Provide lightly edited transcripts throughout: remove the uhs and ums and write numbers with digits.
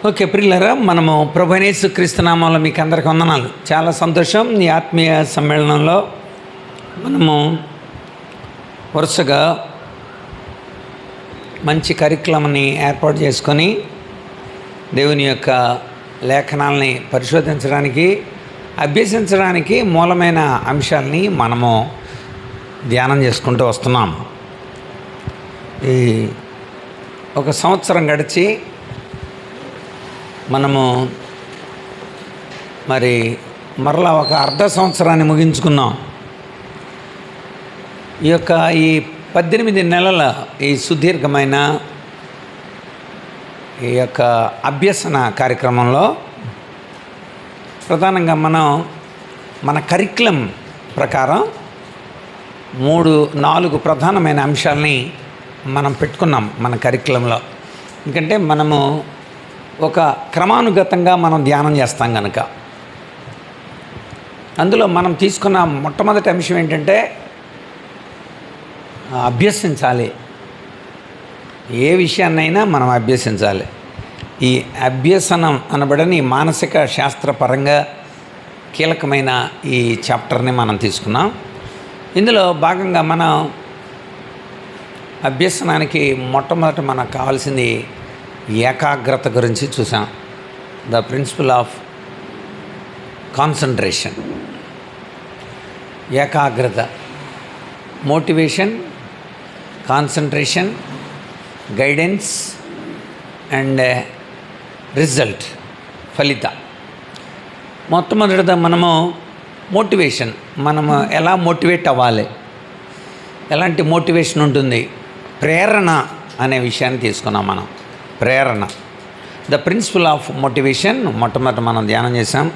Okay ప్రియులారా, మనము ప్రభువైన యేసుక్రీస్తు నామములో మీకు అందరికీ వందనాలు. చాలా సంతోషం. ఈ ఆత్మీయ సమ్మేళనంలో మనము వరుసగా మంచి కరికులంని ఏర్పాటు చేసుకొని దేవుని యొక్క లేఖనాలని పరిశోధించడానికి, అభ్యసించడానికి మూలమైన అంశాలని మనము ధ్యానం చేసుకుంటూ వస్తున్నాం. ఈ ఒక సంవత్సరం గడిచి మనము మరలా ఒక అర్ధ సంవత్సరాన్ని ముగించుకున్నాం. ఈ 18 నెలల ఈ సుదీర్ఘమైన ఈ యొక్క అభ్యసన కార్యక్రమంలో ప్రధానంగా మన కరికులం ప్రకారం 3-4 ప్రధానమైన అంశాలని మనం పెట్టుకున్నాం మన కరికులంలో. ఎందుకంటే మనము ఒక క్రమానుగతంగా మనం ధ్యానం చేస్తాం కనుక, అందులో మనం తీసుకున్న మొట్టమొదటి అంశం ఏంటంటే అభ్యసించాలి. ఏ విషయాన్నైనా మనం అభ్యసించాలి. ఈ అభ్యసనం అనబడని మానసిక శాస్త్రపరంగా కీలకమైన ఈ చాప్టర్ని మనం తీసుకున్నాం. ఇందులో భాగంగా మనం అభ్యసనానికి మొట్టమొదటి మనకు కావాల్సింది ఏకాగ్రత గురించి చూసాం. The principle of concentration. ఏకాగ్రత, motivation, concentration, guidance and result, ఫలిత. మొట్టమొదటిగా మనము మోటివేషన్, మనము ఎలా మోటివేట్ అవ్వాలి, ఎలాంటి మోటివేషన్ ఉంటుంది, ప్రేరణ అనే విషయాన్ని తీసుకున్నాం మనం. ప్రేరణ, ద ప్రిన్సిపల్ ఆఫ్ మోటివేషన్ మొట్టమొదటి మనం ధ్యానం చేసాం.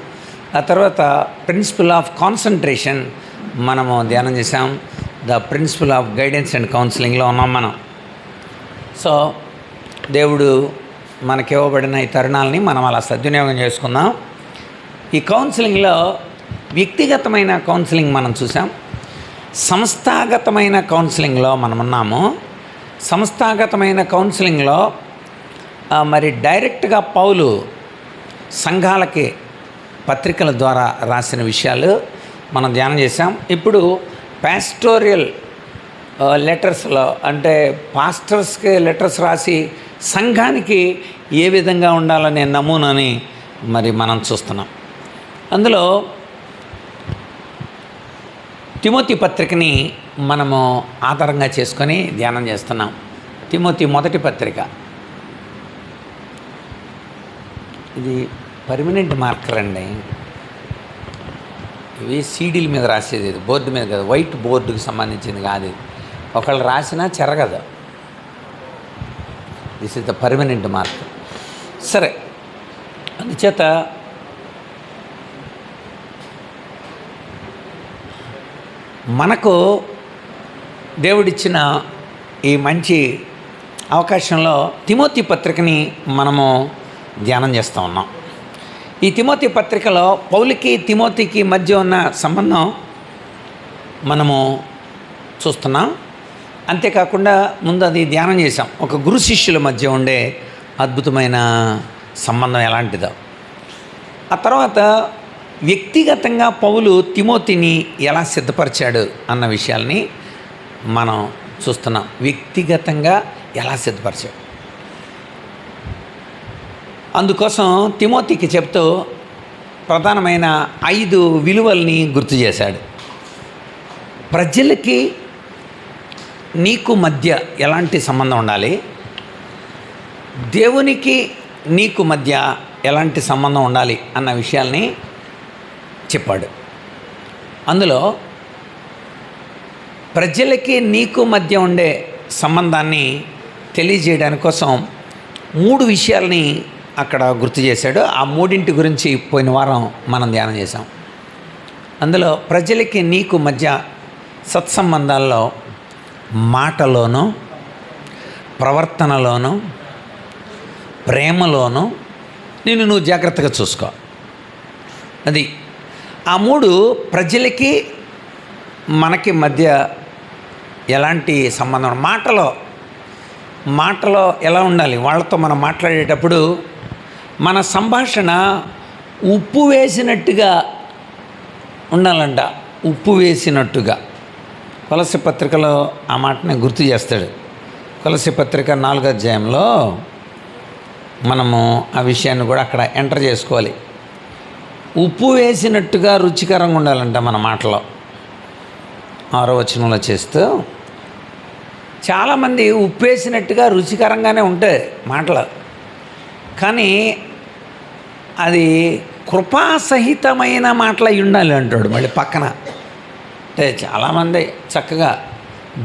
ఆ తర్వాత ప్రిన్సిపల్ ఆఫ్ కాన్సన్ట్రేషన్ మనము ధ్యానం చేసాం. The principle of guidance and కౌన్సిలింగ్లో ఉన్నాం మనం. సో దేవుడు మనకివ్వబడిన ఈ తరుణాలని మనం అలా సద్వినియోగం చేసుకుందాం. ఈ కౌన్సిలింగ్లో వ్యక్తిగతమైన కౌన్సిలింగ్ మనం చూసాం, సంస్థాగతమైన కౌన్సిలింగ్లో మనం ఉన్నాము. సంస్థాగతమైన కౌన్సిలింగ్లో డైరెక్ట్గా పౌలు సంఘాలకి పత్రికల ద్వారా రాసిన విషయాలు మనం ధ్యానం చేసాం. ఇప్పుడు పాస్టోరియల్ లెటర్స్లో, అంటే పాస్టర్స్కి లెటర్స్ రాసి సంఘానికి ఏ విధంగా ఉండాలనే నమూనాని మనం చూస్తున్నాం. అందులో తిమోతి పత్రికని మనము ఆధారంగా చేసుకొని ధ్యానం చేస్తున్నాం. తిమోతి మొదటి పత్రిక. ఇది పర్మనెంట్ మార్కర్ అండి. ఇవి సీడీల మీద రాసేది, ఇది బోర్డు మీద కదా, వైట్ బోర్డుకి సంబంధించింది కాదు. ఇది ఒకళ్ళు రాసినా చెరగదు. This is the permanent marker. సరే, అందుచేత మనకు దేవుడిచ్చిన ఈ మంచి అవకాశంలో తిమోతి పత్రికని మనము ధ్యానం చేస్తూ ఉన్నాం. ఈ తిమోతి పత్రికలో పౌలుకి తిమోతికి మధ్య ఉన్న సంబంధం మనము చూస్తున్నాం. అంతేకాకుండా ముందు అది ధ్యానం చేసాం, ఒక గురు శిష్యుల మధ్య ఉండే అద్భుతమైన సంబంధం ఎలాంటిదో. ఆ తర్వాత వ్యక్తిగతంగా పౌలు తిమోతిని ఎలా సిద్ధపరిచాడు అన్న విషయాల్ని మనం చూస్తున్నాం. వ్యక్తిగతంగా ఎలా సిద్ధపరిచాడు, అందుకోసం తిమోతికి చెప్తూ ప్రధానమైన 5 విలువల్ని గుర్తు చేశాడు. ప్రజలకి నీకు మధ్య ఎలాంటి సంబంధం ఉండాలి, దేవునికి నీకు మధ్య ఎలాంటి సంబంధం ఉండాలి అన్న విషయాల్ని చెప్పాడు. అందులో ప్రజలకి నీకు మధ్య ఉండే సంబంధాన్ని తెలియజేయడానికి కోసం 3 విషయాల్ని అక్కడ గుర్తు చేశాడు. ఆ 3 గురించి పోయిన వారం మనం ధ్యానం చేసాం. అందులో ప్రజలకి నీకు మధ్య సత్సంబంధాల్లో మాటలోనూ, ప్రవర్తనలోనూ, ప్రేమలోనూ నువ్వు జాగ్రత్తగా చూసుకో. అది ఆ 3 ప్రజలకి మనకి మధ్య ఎలాంటి సంబంధం. మాటలో ఎలా ఉండాలి, వాళ్ళతో మనం మాట్లాడేటప్పుడు మన సంభాషణ ఉప్పు వేసినట్టుగా ఉండాలంట. ఉప్పు వేసినట్టుగా. కొలస్సీ పత్రికలో ఆ మాటని గుర్తు చేస్తాడు. కొలస్సీ పత్రిక 4వ అధ్యాయంలో మనము ఆ విషయాన్ని కూడా అక్కడ ఎంటర్ చేసుకోవాలి. ఉప్పు వేసినట్టుగా రుచికరంగా ఉండాలంట మన మాటలో. 6వ వచనంలో చేస్తూ, చాలామంది ఉప్పు వేసినట్టుగా రుచికరంగానే ఉంటాయి మాటలు, కానీ అది కృపాసహితమైన మాటలు అయి ఉండాలి అంటాడు మళ్ళీ పక్కన. అంటే చాలామంది చక్కగా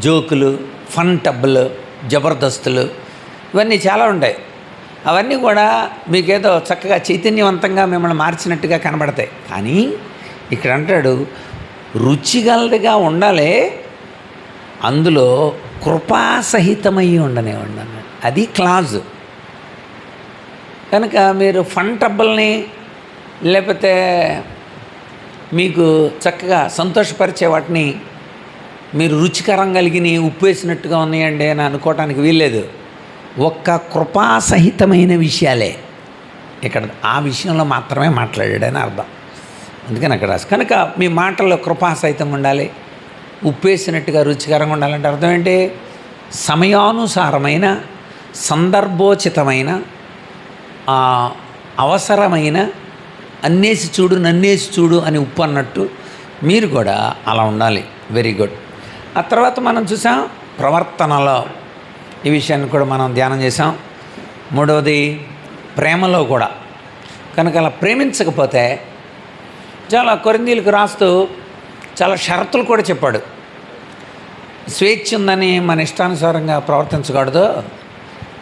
జోకులు, ఫన్ టబ్బులు, జబర్దస్తులు ఇవన్నీ చాలా ఉంటాయి. అవన్నీ కూడా మీకేదో చక్కగా చైతన్యవంతంగా మిమ్మల్ని మార్చినట్టుగా కనబడతాయి. కానీ ఇక్కడ అంటాడు రుచిగలదిగా ఉండాలి, అందులో కృపాసహితమై ఉండనివ్వండి అన్నాడు. అది క్లాజు. కనుక మీరు ఫన్ టబ్బుల్ని లేకపోతే మీకు చక్కగా సంతోషపరిచే వాటిని మీరు రుచికరం కలిగిన ఉప్పు వేసినట్టుగా ఉన్నాయండి అని అనుకోవటానికి వీల్లేదు. ఒక్క కృపాసహితమైన విషయాలే ఇక్కడ ఆ విషయంలో మాత్రమే మాట్లాడాడని అర్థం. అందుకని అక్కడ రాసి, కనుక మీ మాటల్లో కృపాసహితంగా ఉండాలి, ఉప్పు వేసినట్టుగా రుచికరంగా ఉండాలంటే అర్థం ఏంటి? సమయానుసారమైన, సందర్భోచితమైన, అవసరమైన, అన్నేసి చూడు నన్నేసి చూడు అని ఉప్పు అన్నట్టు మీరు కూడా అలా ఉండాలి. Very good. ఆ తర్వాత మనం చూసాం ప్రవర్తనలో ఈ విషయాన్ని కూడా మనం ధ్యానం చేసాం. 3వది ప్రేమలో కూడా. కనుక అలా ప్రేమించకపోతే చాలా కొరింథీయులకు రాస్తూ చాలా షరతులు కూడా చెప్పాడు. స్వేచ్ఛ ఉందని మన ఇష్టానుసారంగా ప్రవర్తించకూడదు.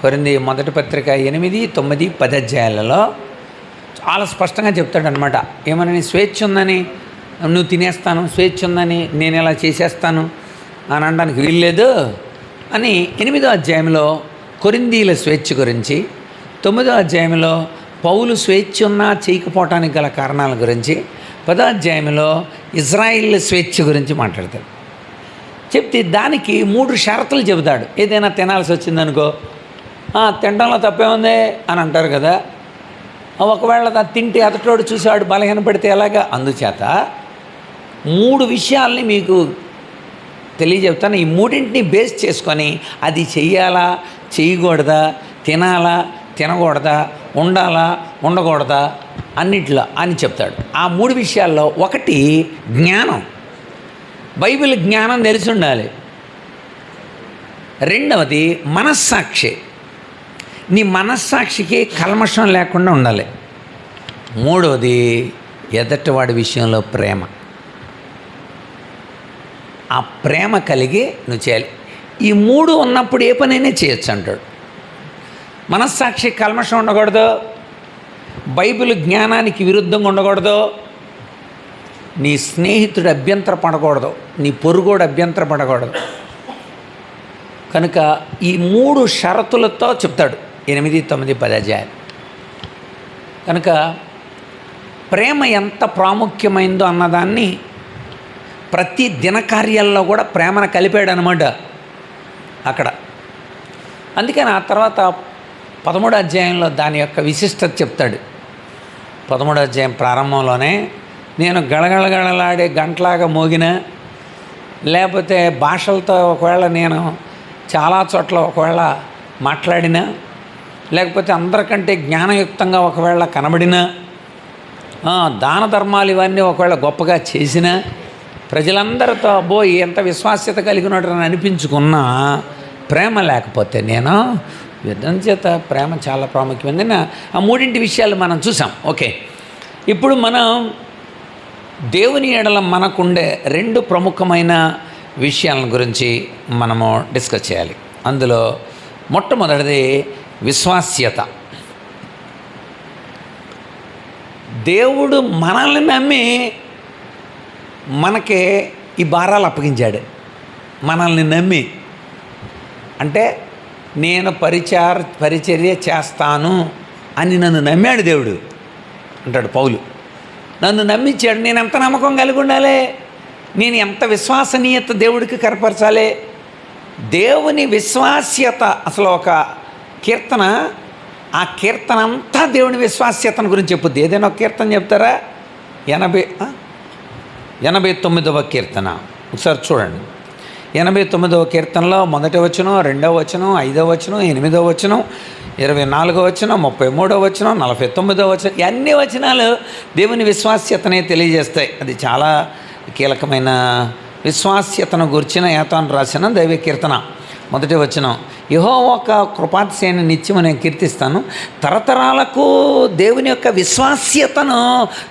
కొరింథీ మొదటి పత్రిక 8, 9, 10 అధ్యాయాలలో చాలా స్పష్టంగా చెప్తాడు అనమాట. ఏమని? స్వేచ్ఛ ఉందని నువ్వు తినేస్తాను, స్వేచ్ఛ ఉందని నేను ఇలా చేసేస్తాను అని అనడానికి వీల్లేదు అని 8వ అధ్యాయంలో కొరింథీయుల స్వేచ్ఛ గురించి, 9వ అధ్యాయంలో పౌలు స్వేచ్ఛ ఉన్నా చేయకపోవటానికి గల కారణాల గురించి, 10వ అధ్యాయంలో ఇజ్రాయిల్ స్వేచ్ఛ గురించి మాట్లాడతాడు. చెప్తే దానికి 3 షరతులు చెబుతాడు. ఏదైనా తినాల్సి వచ్చిందనుకో, తినడంలో తప్పే ఉంది అని అంటారు కదా. ఒకవేళ తింటే అతటోడు చూసాడు బలహీనపడితే ఎలాగా? అందుచేత 3 విషయాల్ని మీకు తెలియజెప్తాను. ఈ 3ంటిని బేస్ చేసుకొని అది చెయ్యాలా చేయకూడదా, తినాలా తినకూడదా, ఉండాలా ఉండకూడదా అన్నిట్లో అని చెప్తాడు. ఆ 3 విషయాల్లో ఒకటి జ్ఞానం. బైబిల్ జ్ఞానం తెలిసి ఉండాలి. 2వది మనస్సాక్షి. నీ మనస్సాక్షికి కల్మషం లేకుండా ఉండాలి. 3వది ఎదటివాడి విషయంలో ప్రేమ. ఆ ప్రేమ కలిగి నువ్వు చేయాలి. ఈ 3 ఉన్నప్పుడు ఏ పనైనా చేయొచ్చు అంటాడు. మనస్సాక్షి కల్మషం ఉండకూడదు, బైబిల్ జ్ఞానానికి విరుద్ధంగా ఉండకూడదు, నీ స్నేహితుడు అభ్యంతర పడకూడదు, నీ పొరుగోడు అభ్యంతర పడకూడదు. కనుక ఈ 3 షరతులతో చెప్తాడు 8, 9, 10 అధ్యాయాలు. కనుక ప్రేమ ఎంత ప్రాముఖ్యమైందో అన్నదాన్ని ప్రతి దినకార్యాల్లో కూడా ప్రేమను కలిపాడు అనమాట అక్కడ. అందుకని ఆ తర్వాత 13వ అధ్యాయంలో దాని యొక్క విశిష్టత చెప్తాడు. 13వ అధ్యాయం ప్రారంభంలోనే నేను గళగళగళలాడే గంటలాగా మోగిన, లేకపోతే భాషలతో ఒకవేళ నేను చాలా చోట్ల ఒకవేళ మాట్లాడినా, లేకపోతే అందరికంటే జ్ఞానయుక్తంగా ఒకవేళ కనబడినా, దాన ధర్మాలు ఇవన్నీ ఒకవేళ గొప్పగా చేసినా, ప్రజలందరితో ఎంత విశ్వాస్యత కలిగినట్టు అనిపించుకున్నా ప్రేమ లేకపోతే నేను యుద్ధం చేత ప్రేమ చాలా ప్రాముఖ్యమైనది. ఆ 3 విషయాలు మనం చూసాం. ఓకే, ఇప్పుడు మనం దేవుని ఎడల మనకుండే 2 ప్రముఖమైన విషయాల గురించి మనము డిస్కస్ చేయాలి. అందులో మొట్టమొదటిది విశ్వాస్యత. దేవుడు మనల్ని నమ్మి మనకే ఈ భారాలు అప్పగించాడు. మనల్ని నమ్మి అంటే నేను పరిచర్య చేస్తాను అని నన్ను నమ్మాడు దేవుడు అంటాడు పౌలు. నన్ను నమ్మించాడు. నేను ఎంత నమ్మకం కలిగి ఉండాలి, నేను ఎంత విశ్వసనీయత దేవుడికి కనపరచాలి. దేవుని విశ్వాస్యత. అసలు ఒక కీర్తన ఆ కీర్తన అంతా దేవుని విశ్వాస్యతను గురించి చెప్పుద్ది. ఏదైనా ఒక కీర్తన చెప్తారా? 89వ కీర్తన ఒకసారి చూడండి. 89వ కీర్తనలో 1వ వచనం, 2వ వచనం, 5వ వచనం, 8వ వచనం, 24వ వచనం, 33వ వచనం, 49వ వచనం, అన్ని వచనాలు దేవుని విశ్వాస్యతనే తెలియజేస్తాయి. అది చాలా కీలకమైన విశ్వాస్యతను గురించిన యాతాను రాసిన దైవ కీర్తన. 1వ వచనం, యెహోవా యొక్క కృపాతిశయాన్ని నిత్యము నేను కీర్తిస్తాను, తరతరాలకు దేవుని యొక్క విశ్వాస్యతను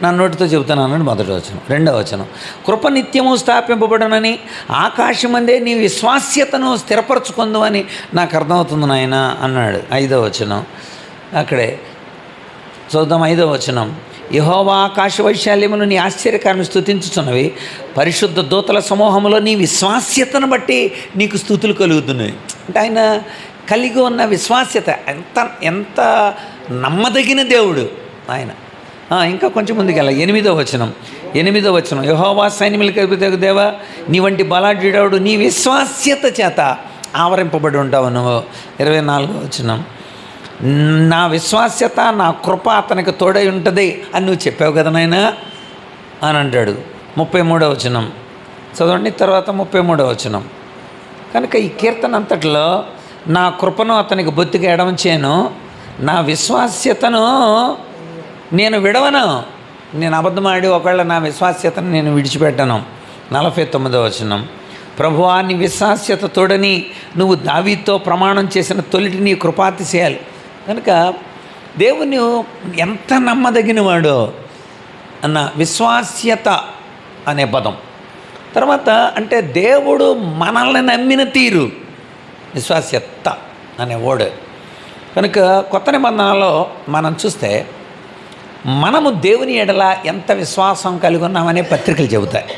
నా నోటితో చెబుతున్నానని 1వ వచనం. 2వ వచనం, కృప నిత్యము స్థాపింపబడునని ఆకాశమందే నీ విశ్వాస్యతను స్థిరపరచుకుందు అని నాకు అర్థమవుతుంది నాయన అన్నాడు. 5వ వచనం అక్కడే చూద్దాం. 5వ వచనం, యెహోవా ఆకాశ వైశాల్యములు నీ ఆశ్చర్యకాలను స్తుతించుచున్నవి, పరిశుద్ధ దూతల సమూహములో నీ విశ్వాస్యతను బట్టి నీకు స్తుతులు కలుగుతున్నాయి. అంటే ఆయన కలిగి ఉన్న విశ్వాస్యత ఎంత నమ్మదగిన దేవుడు ఆయన. ఇంకా కొంచెం ముందుకెళ్ళ 8వ వచనం, యెహోవా సైన్యములకు దేవా నీ వంటి బలాఢ్యుడవుడు నీ విశ్వాస్యత చేత ఆవరింపబడి ఉంటావు నువ్వు. 24వ వచనం, నా విశ్వాస్యత నా కృప అతనికి తోడై ఉంటుంది అని నువ్వు చెప్పావు కదా నాయనా అని అంటాడు. 33వ వచనం చదవండి. తర్వాత 33వ వచనం, కనుక ఈ కీర్తన అంతట్లో నా కృపను అతనికి బొత్తిగా ఎడమచేయను, నా విశ్వాస్యతను నేను విడవను, నేను అబద్ధమాడి ఒకవేళ నా విశ్వాస్యతను నేను విడిచిపెట్టను. 49వ వచనం, ప్రభువా నీ విశ్వాస్యత తోడని నువ్వు దావీదుతో ప్రమాణం చేసిన తొలిటి నీ కృపాతిశయాలు. కనుక దేవుని ఎంత నమ్మదగినవాడో అన్న విశ్వాస్యత అనే పదం. తర్వాత అంటే దేవుడు మనల్ని నమ్మిన తీరు విశ్వాస్యత అనే వర్డ్. కనుక కొత్త నిబంధనలో మనం చూస్తే మనము దేవుని ఎడల ఎంత విశ్వాసం కలిగి ఉన్నామనే పత్రికలు చెబుతాయి.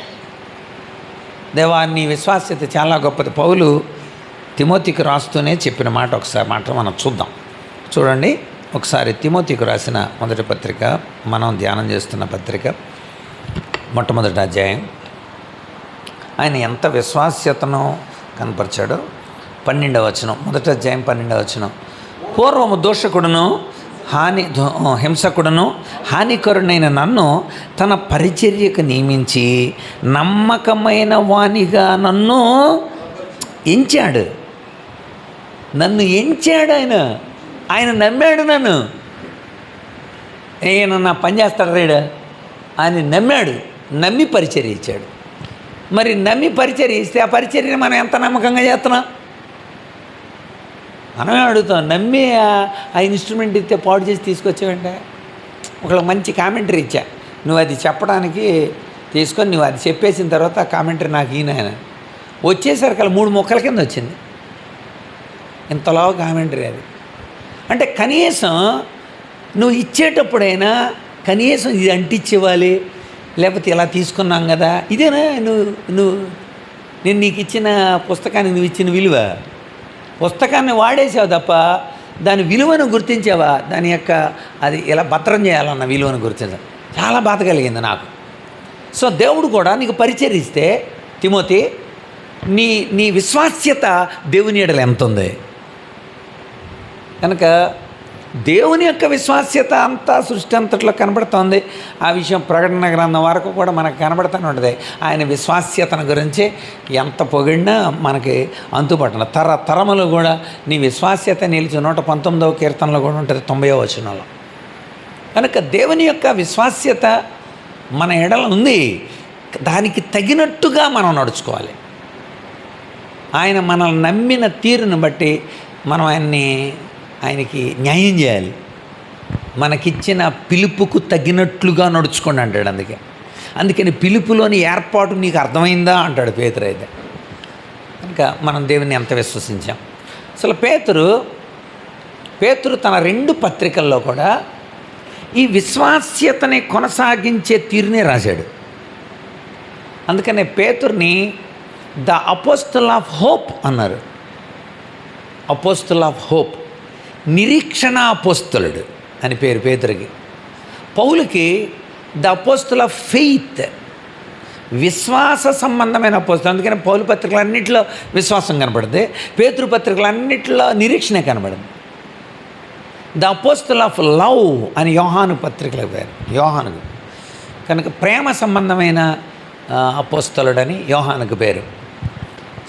దేవా నీ విశ్వాస్యత చాలా గొప్పది. పౌలు తిమోతికి రాస్తూనే చెప్పిన మాట ఒకసారి మనం చూద్దాం. చూడండి ఒకసారి తిమోతికి రాసిన మొదటి పత్రిక, మనం ధ్యానం చేస్తున్న పత్రిక, మొట్టమొదటి అధ్యాయం. ఆయన ఎంత విశ్వాస్యతను కనపరిచాడో. 12వ వచనం, మొదటి అధ్యాయం 12వ వచనం, పూర్వము దోషకుడును హింసకుడును హానికరుడైన నన్ను తన పరిచర్యకు నియమించి నమ్మకమైన వానిగా నన్ను ఎంచాడు. ఆయన నమ్మాడు. నన్ను ఈయన నా పని చేస్తాడు రేడు ఆయన నమ్మాడు, నమ్మి పరిచర్య ఇచ్చాడు. మరి నమ్మి పరిచర్య ఇస్తే ఆ పరిచర్యని మనం ఎంత నమ్మకంగా చేస్తున్నాం? మనమే అడుగుతాం. నమ్మి ఆ ఇన్స్ట్రుమెంట్ ఇస్తే పాడు చేసి తీసుకొచ్చావంటే ఒకళ్ళకి మంచి కామెంటరీ ఇచ్చా, నువ్వు అది చెప్పడానికి తీసుకొని నువ్వు అది చెప్పేసిన తర్వాత ఆ కామెంటరీ నాకు ఈయన వచ్చేసరికి అలా 3 ముక్కల కింద వచ్చింది. ఇంతలో కామెంటరీ అది. అంటే కనీసం నువ్వు ఇచ్చేటప్పుడైనా కనీసం ఇది అంటించేవాలి, లేకపోతే ఇలా తీసుకున్నాం కదా, ఇదేనా నేను నీకు ఇచ్చిన పుస్తకానికి నువ్వు ఇచ్చిన విలువ? పుస్తకాన్ని వాడేసావు తప్ప దాని విలువను గుర్తించావా? దాని యొక్క అది ఎలా భద్రం చేయాలన్న విలువను గుర్తించావు. చాలా బాధ కలిగింది నాకు. సో దేవుడు కూడా నీకు పరిచరిస్తే తిమోతి నీ విశ్వాస్యత దేవుని ఎడల ఎంత ఉంది? కనుక దేవుని యొక్క విశ్వాస్యత అంతా సృష్టి అంతట్లో కనబడుతోంది. ఆ విషయం ప్రకటన గ్రంథం వరకు కూడా మనకు కనబడుతూనే ఉంటుంది. ఆయన విశ్వాస్యతను గురించి ఎంత పొగిడినా మనకి అంతుపట్టను. తరములు కూడా నీ విశ్వాస్యత నిలిచి 119వ కీర్తనలో కూడా ఉంటుంది, 90వ వచనంలో. కనుక దేవుని యొక్క విశ్వాస్యత మన ఎడల ఉంది. దానికి తగినట్టుగా మనం నడుచుకోవాలి. ఆయన మనల్ని నమ్మిన తీరును బట్టి మనం ఆయనకి న్యాయం చేయాలి. మనకిచ్చిన పిలుపుకు తగినట్లుగా నడుచుకోండి అంటాడు. అందుకని పిలుపులోని ఏర్పాటు నీకు అర్థమైందా అంటాడు పేతురు. అయితే కనుక మనం దేవుని ఎంత విశ్వసించాం. అసలు పేతురు తన 2 పత్రికల్లో కూడా ఈ విశ్వాస్యతని కొనసాగించే తీరునే రాశాడు. అందుకనే పేతుర్ని ద అపోస్టల్ ఆఫ్ హోప్ అన్నారు. అపోస్టల్ ఆఫ్ హోప్, నిరీక్షణ అపోస్తలుడు అని పేరు పేతురుకి. పౌలుకి ద అపోస్టల్ ఆఫ్ ఫెయిత్, విశ్వాస సంబంధమైన అపోస్తలు. అందుకని పౌలు పత్రికలన్నింటిలో విశ్వాసం కనబడుతుంది, పేతురు పత్రికలన్నింటిలో నిరీక్షణ కనబడింది. ద అపోస్తల్ ఆఫ్ లవ్ అని యోహాను పత్రికలో పేరు, యోహానుకు. కనుక ప్రేమ సంబంధమైన అపోస్తలుడని యోహానుకు పేరు.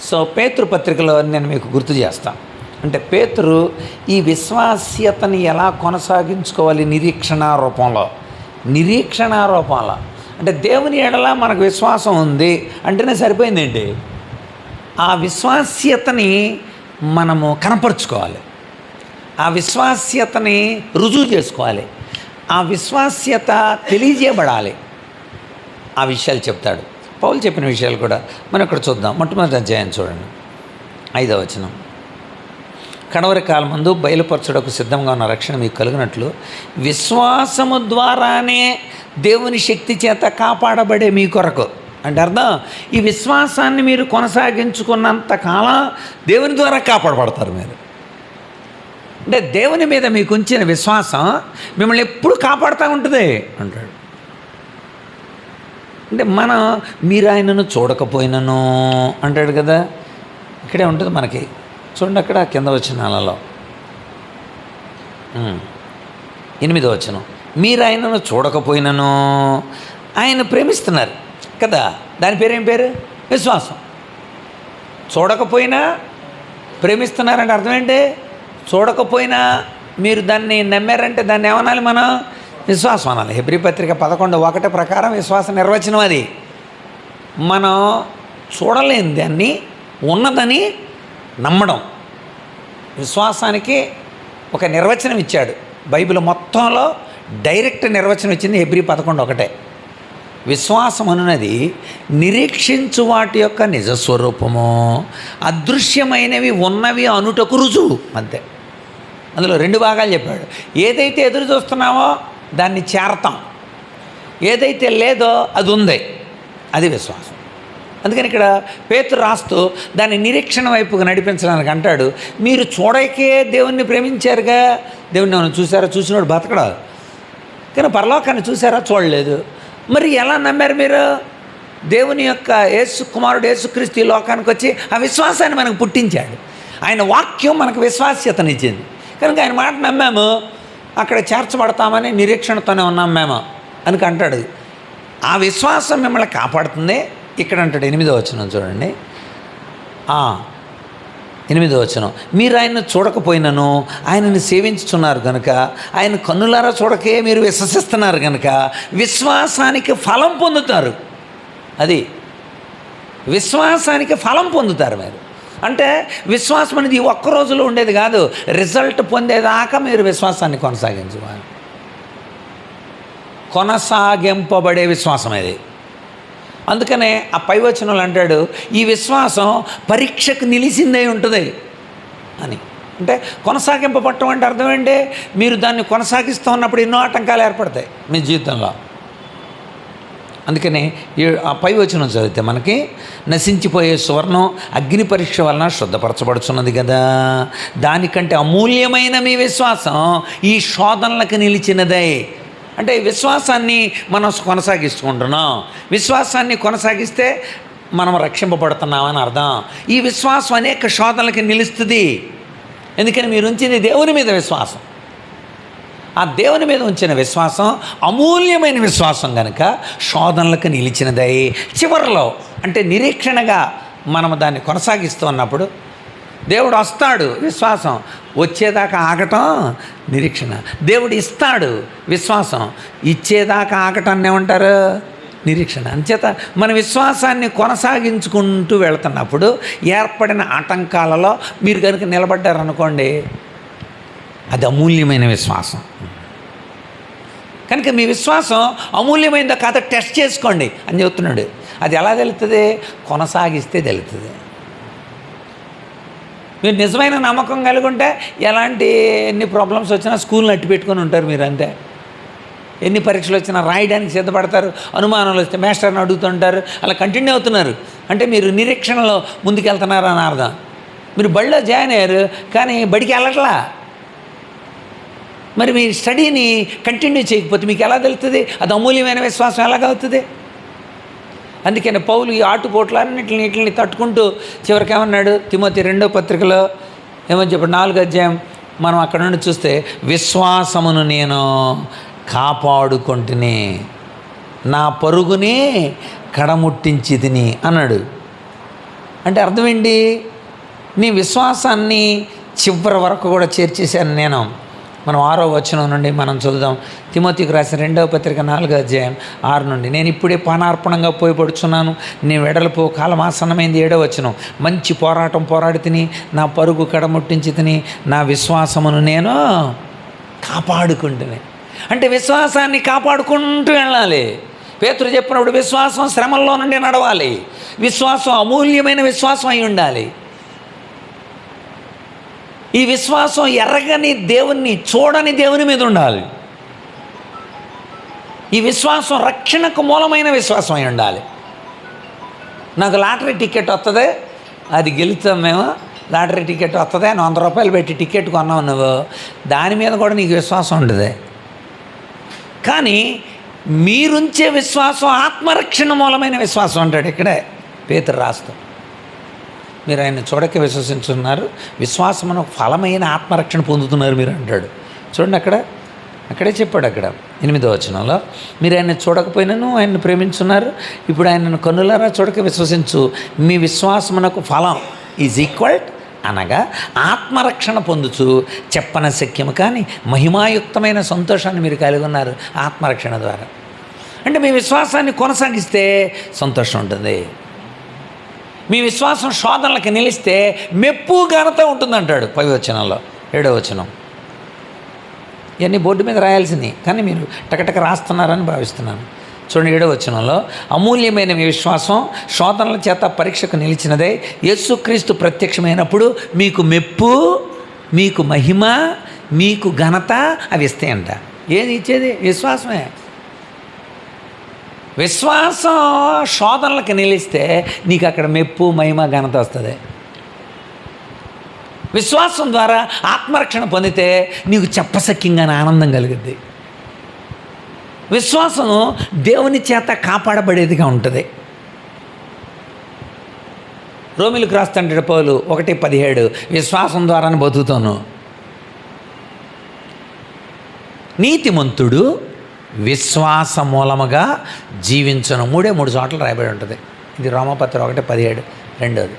సో పేతురు పత్రికలో నేను మీకు గుర్తు చేస్తాను. అంటే పేతురు ఈ విశ్వాస్యతని ఎలా కొనసాగించుకోవాలి నిరీక్షణారూపంలో అంటే దేవుని ఎడల మనకు విశ్వాసం ఉంది అంటేనే సరిపోయిందేంటి? ఆ విశ్వాస్యతని మనము కనపరుచుకోవాలి, ఆ విశ్వాస్యతని రుజువు చేసుకోవాలి, ఆ విశ్వాస్యత తెలియజేయబడాలి. ఆ విషయాలు చెప్తాడు. పౌలు చెప్పిన విషయాలు కూడా మనం ఇక్కడ చూద్దాం. మొట్టమొదటి అధ్యాయం చూడండి, 5వ వచనం. కడవరి కాలమందు బయలుపరచుటకు సిద్ధంగా ఉన్న రక్షణ మీకు కలిగినట్లు విశ్వాసము ద్వారానే దేవుని శక్తి చేత కాపాడబడే మీ కొరకు. అంటే అర్థం, ఈ విశ్వాసాన్ని మీరు కొనసాగించుకున్నంత కాలం దేవుని ద్వారా కాపాడబడతారు మీరు. అంటే దేవుని మీద మీకు ఉంచిన విశ్వాసం మిమ్మల్ని ఎప్పుడు కాపాడుతూ ఉంటుంది అంటాడు. అంటే మీరు ఆయనను చూడకపోయినను అంటాడు కదా, ఇక్కడే ఉంటుంది మనకి. చూడండి అక్కడ కింద వచనాలలో 8వ వచనం, మీరు ఆయనను చూడకపోయినను ఆయన ప్రేమిస్తున్నారు కదా. దాని పేరేం పేరు? విశ్వాసం. చూడకపోయినా ప్రేమిస్తున్నారంటే అర్థం ఏంటి? చూడకపోయినా మీరు దాన్ని నమ్మారంటే దాన్ని ఏమనాలి? మనం విశ్వాసం అనాలి. హెబ్రీ పత్రిక 11:1 ప్రకారం విశ్వాస నిర్వచనం అది. మనం చూడలేని దాన్ని ఉన్నదని నమ్మడం. విశ్వాసానికి ఒక నిర్వచనం ఇచ్చాడు. బైబిల్ మొత్తంలో డైరెక్ట్ నిర్వచనం ఇచ్చింది హెబ్రీ 11:1. విశ్వాసం అనున్నది నిరీక్షించు వాటి యొక్క నిజస్వరూపము, అదృశ్యమైనవి ఉన్నవి అనుటకు రుజువు. అంతే. అందులో 2 భాగాలు చెప్పాడు. ఏదైతే ఎదురు చూస్తున్నామో దాన్ని చేరతాం, ఏదైతే లేదో అది ఉంది, అది విశ్వాసం. అందుకని ఇక్కడ పేతురు రాస్తూ దాన్ని నిరీక్షణ వైపుకు నడిపించడానికి అంటాడు, మీరు చూడకే దేవుణ్ణి ప్రేమించారుగా. దేవుణ్ణి ఏమైనా చూసారా? చూసినోడు బతకడా? కానీ పరలోకాన్ని చూసారా? చూడలేదు. మరి ఎలా నమ్మారు మీరు? దేవుని యొక్క కుమారుడు యేసుక్రీస్తు ఈ లోకానికి వచ్చి ఆ విశ్వాసాన్ని మనకు పుట్టించాడు. ఆయన వాక్యం మనకు విశ్వాస్యతనిచ్చింది కనుక ఆయన మాట నమ్మాము, అక్కడ చేర్చబడతామని నిరీక్షణతోనే ఉన్నాం మేము అని అంటాడు. ఆ విశ్వాసం మిమ్మల్ని కాపాడుతుంది. ఇక్కడ అంటాడు 8వ వచనం చూడండి, 8వ వచనం, మీరు ఆయన్ని చూడకపోయినను ఆయనని సేవించుతున్నారు కనుక, ఆయన కన్నులారా చూడకే మీరు విశ్వసిస్తున్నారు కనుక విశ్వాసానికి ఫలం పొందుతారు. అది విశ్వాసానికి ఫలం పొందుతారు మీరు. అంటే విశ్వాసం అనేది ఒక్క రోజులో ఉండేది కాదు, రిజల్ట్ పొందేదాకా మీరు విశ్వాసాన్ని కొనసాగించాలి. కొనసాగింపబడే విశ్వాసం ఇది. అందుకనే ఆ పై వచనంలో అంటాడు, ఈ విశ్వాసం పరీక్షకు నిలిచిందై ఉంటుంది అని. అంటే కొనసాగింపబడటం అంటే అర్థం ఏంటి? మీరు దాన్ని కొనసాగిస్తూ ఉన్నప్పుడు ఎన్నో ఆటంకాలు ఏర్పడతాయి మీ జీవితంలో. అందుకని ఆ పై వచనం చదివితే మనకి, నశించిపోయే సువర్ణం అగ్ని పరీక్ష వలన శుద్ధపరచబడుచున్నది కదా, దానికంటే అమూల్యమైన మీ విశ్వాసం ఈ శోధనలకు నిలిచినదే. అంటే విశ్వాసాన్ని మనం కొనసాగిస్తుంటున్నాం. విశ్వాసాన్ని కొనసాగిస్తే మనం రక్షింపబడుతున్నామని అర్థం. ఈ విశ్వాసం అనేక శోధనలకి నిలుస్తుంది. ఎందుకని మీరు ఉంచింది దేవుని మీద విశ్వాసం. ఆ దేవుని మీద ఉంచిన విశ్వాసం అమూల్యమైన విశ్వాసం కనుక శోధనలకు నిలిచినదై చివరిలో అంటే నిరీక్షణగా మనం దాన్ని కొనసాగిస్తూ ఉన్నప్పుడు దేవుడు వస్తాడు, విశ్వాసం వచ్చేదాకా ఆగటం నిరీక్షణ. దేవుడు ఇస్తాడు, విశ్వాసం ఇచ్చేదాకా ఆగటాన్ని ఏమంటారు? నిరీక్షణ. అంచేత మన విశ్వాసాన్ని కొనసాగించుకుంటూ వెళుతున్నప్పుడు ఏర్పడిన ఆటంకాలలో మీరు కనుక నిలబడ్డారనుకోండి, అది అమూల్యమైన విశ్వాసం. కనుక మీ విశ్వాసం అమూల్యమైనదో కాదు టెస్ట్ చేసుకోండి అని చెప్తున్నాడు. అది ఎలా తెలుస్తుంది? కొనసాగిస్తే తెలుస్తుంది. మీరు నిజమైన నమ్మకం కలిగి ఉంటే ఎలాంటి ఎన్ని ప్రాబ్లమ్స్ వచ్చినా స్కూల్ని అట్టి పెట్టుకొని ఉంటారు మీరు. అంతే. ఎన్ని పరీక్షలు వచ్చినా రాయడానికి సిద్ధపడతారు. అనుమానాలు వస్తే మాస్టర్ని అడుగుతుంటారు. అలా కంటిన్యూ అవుతున్నారు అంటే మీరు నిరీక్షణలో ముందుకెళ్తున్నారు అని అర్థం. మీరు బడిలో జాయిన్ అయ్యారు కానీ బడికి వెళ్ళట్లా. మరి మీ స్టడీని కంటిన్యూ చేయకపోతే మీకు ఎలా తెలుస్తుంది? అది అమూల్యమైన విశ్వాసం ఎలాగవుతుంది? అందుకని పౌలు ఈ ఆటుపోట్లన్నింటిని తట్టుకుంటూ చివరికి ఏమన్నాడు? తిమోతి 2వ పత్రికలో ఏమని చెప్పాడు? 4వ అధ్యాయం మనం అక్కడ నుండి చూస్తే విశ్వాసమును నేను కాపాడుకొంటిని, నా పరుగుని కడముట్టించి తిని అన్నాడు. అంటే అర్థం ఏంటి? నీ విశ్వాసాన్ని చివరి వరకు కూడా చేర్చేశాను నేను. మనం 6వ వచనం నుండి మనం చదువుదాం. తిమోతికి రాసిన 2వ పత్రిక 4వ అధ్యాయం 6 నుండి. నేను ఇప్పుడే పానార్పణంగా పోయపడుచున్నాను, నీ వెడల్పు కాలమాసన్నమైంది. 7వ వచనం. మంచి పోరాటం పోరాడి తిని, నా పరుగు కడముట్టించి తిని, నా విశ్వాసమును నేను కాపాడుకుంటుని. అంటే విశ్వాసాన్ని కాపాడుకుంటూ వెళ్ళాలి. పేతురు చెప్పినప్పుడు విశ్వాసం శ్రమల్లో నుండి నడవాలి. విశ్వాసం అమూల్యమైన విశ్వాసం అయి ఉండాలి. ఈ విశ్వాసం ఎరగని దేవుణ్ణి, చూడని దేవుని మీద ఉండాలి. ఈ విశ్వాసం రక్షణకు మూలమైన విశ్వాసం అయి ఉండాలి. నాకు లాటరీ టికెట్ వస్తుంది, అది గెలుస్తాం మేము, లాటరీ టికెట్ వస్తుంది అని 100 రూపాయలు పెట్టి టికెట్ కొన్నావు నువ్వు, దాని మీద కూడా నీకు విశ్వాసం ఉంటుంది. కానీ మీరుంచే విశ్వాసం ఆత్మరక్షణ మూలమైన విశ్వాసం అంటాడు ఇక్కడే పేతురు రాస్తూ. మీరు ఆయన చూడక విశ్వసించున్నారు, విశ్వాసమును ఫలమైన ఆత్మరక్షణ పొందుతున్నారు మీరు అంటాడు. చూడండి అక్కడే చెప్పాడు. అక్కడ 8వ వచనంలో, మీరు ఆయన చూడకపోయినను ఆయన్ని ప్రేమించున్నారు, ఇప్పుడు ఆయనను కన్నులారా చూడక విశ్వసించు, మీ విశ్వాసమునకు ఫలం ఈజ్ ఈక్వల్, అనగా ఆత్మరక్షణ పొందుచు చెప్పన శక్యము కానీ మహిమాయుక్తమైన సంతోషాన్ని మీరు కలిగి ఉన్నారు ఆత్మరక్షణ ద్వారా. అంటే మీ విశ్వాసాన్ని కొనసాగిస్తే సంతోషం ఉంటుంది. మీ విశ్వాసం శోధనలకు నిలిస్తే మెప్పు ఘనత ఉంటుందంటాడు 10వ వచనంలో. 7వ వచనం. ఇవన్నీ బోర్డు మీద రాయాల్సింది, కానీ మీరు టకటక రాస్తున్నారని భావిస్తున్నాను. చూడండి 7వ వచనంలో, అమూల్యమైన మీ విశ్వాసం శోధనల చేత పరీక్షకు నిలిచినదే, యేసుక్రీస్తు ప్రత్యక్షమైనప్పుడు మీకు మెప్పు, మీకు మహిమ, మీకు ఘనత అవి ఇస్తాయంట. ఏది ఇచ్చేది? విశ్వాసమే. విశ్వాసం శోధనలకు నిలిస్తే నీకు అక్కడ మెప్పు, మహిమ, ఘనత వస్తుంది. విశ్వాసం ద్వారా ఆత్మరక్షణ పొందితే నీకు చెప్పసక్యంగానే ఆనందం కలుగుద్ది. విశ్వాసం దేవుని చేత కాపాడబడేదిగా ఉంటుంది. రోమిలకు రాస్తాంటాడు పౌలు 1:17, విశ్వాసం ద్వారానే బతుకుతాను. నీతిమంతుడు విశ్వాస మూలముగా జీవించను. 3 చోట్ల రాయబడి ఉంటుంది. ఇది రోమపత్రిక 1:17 రెండోది.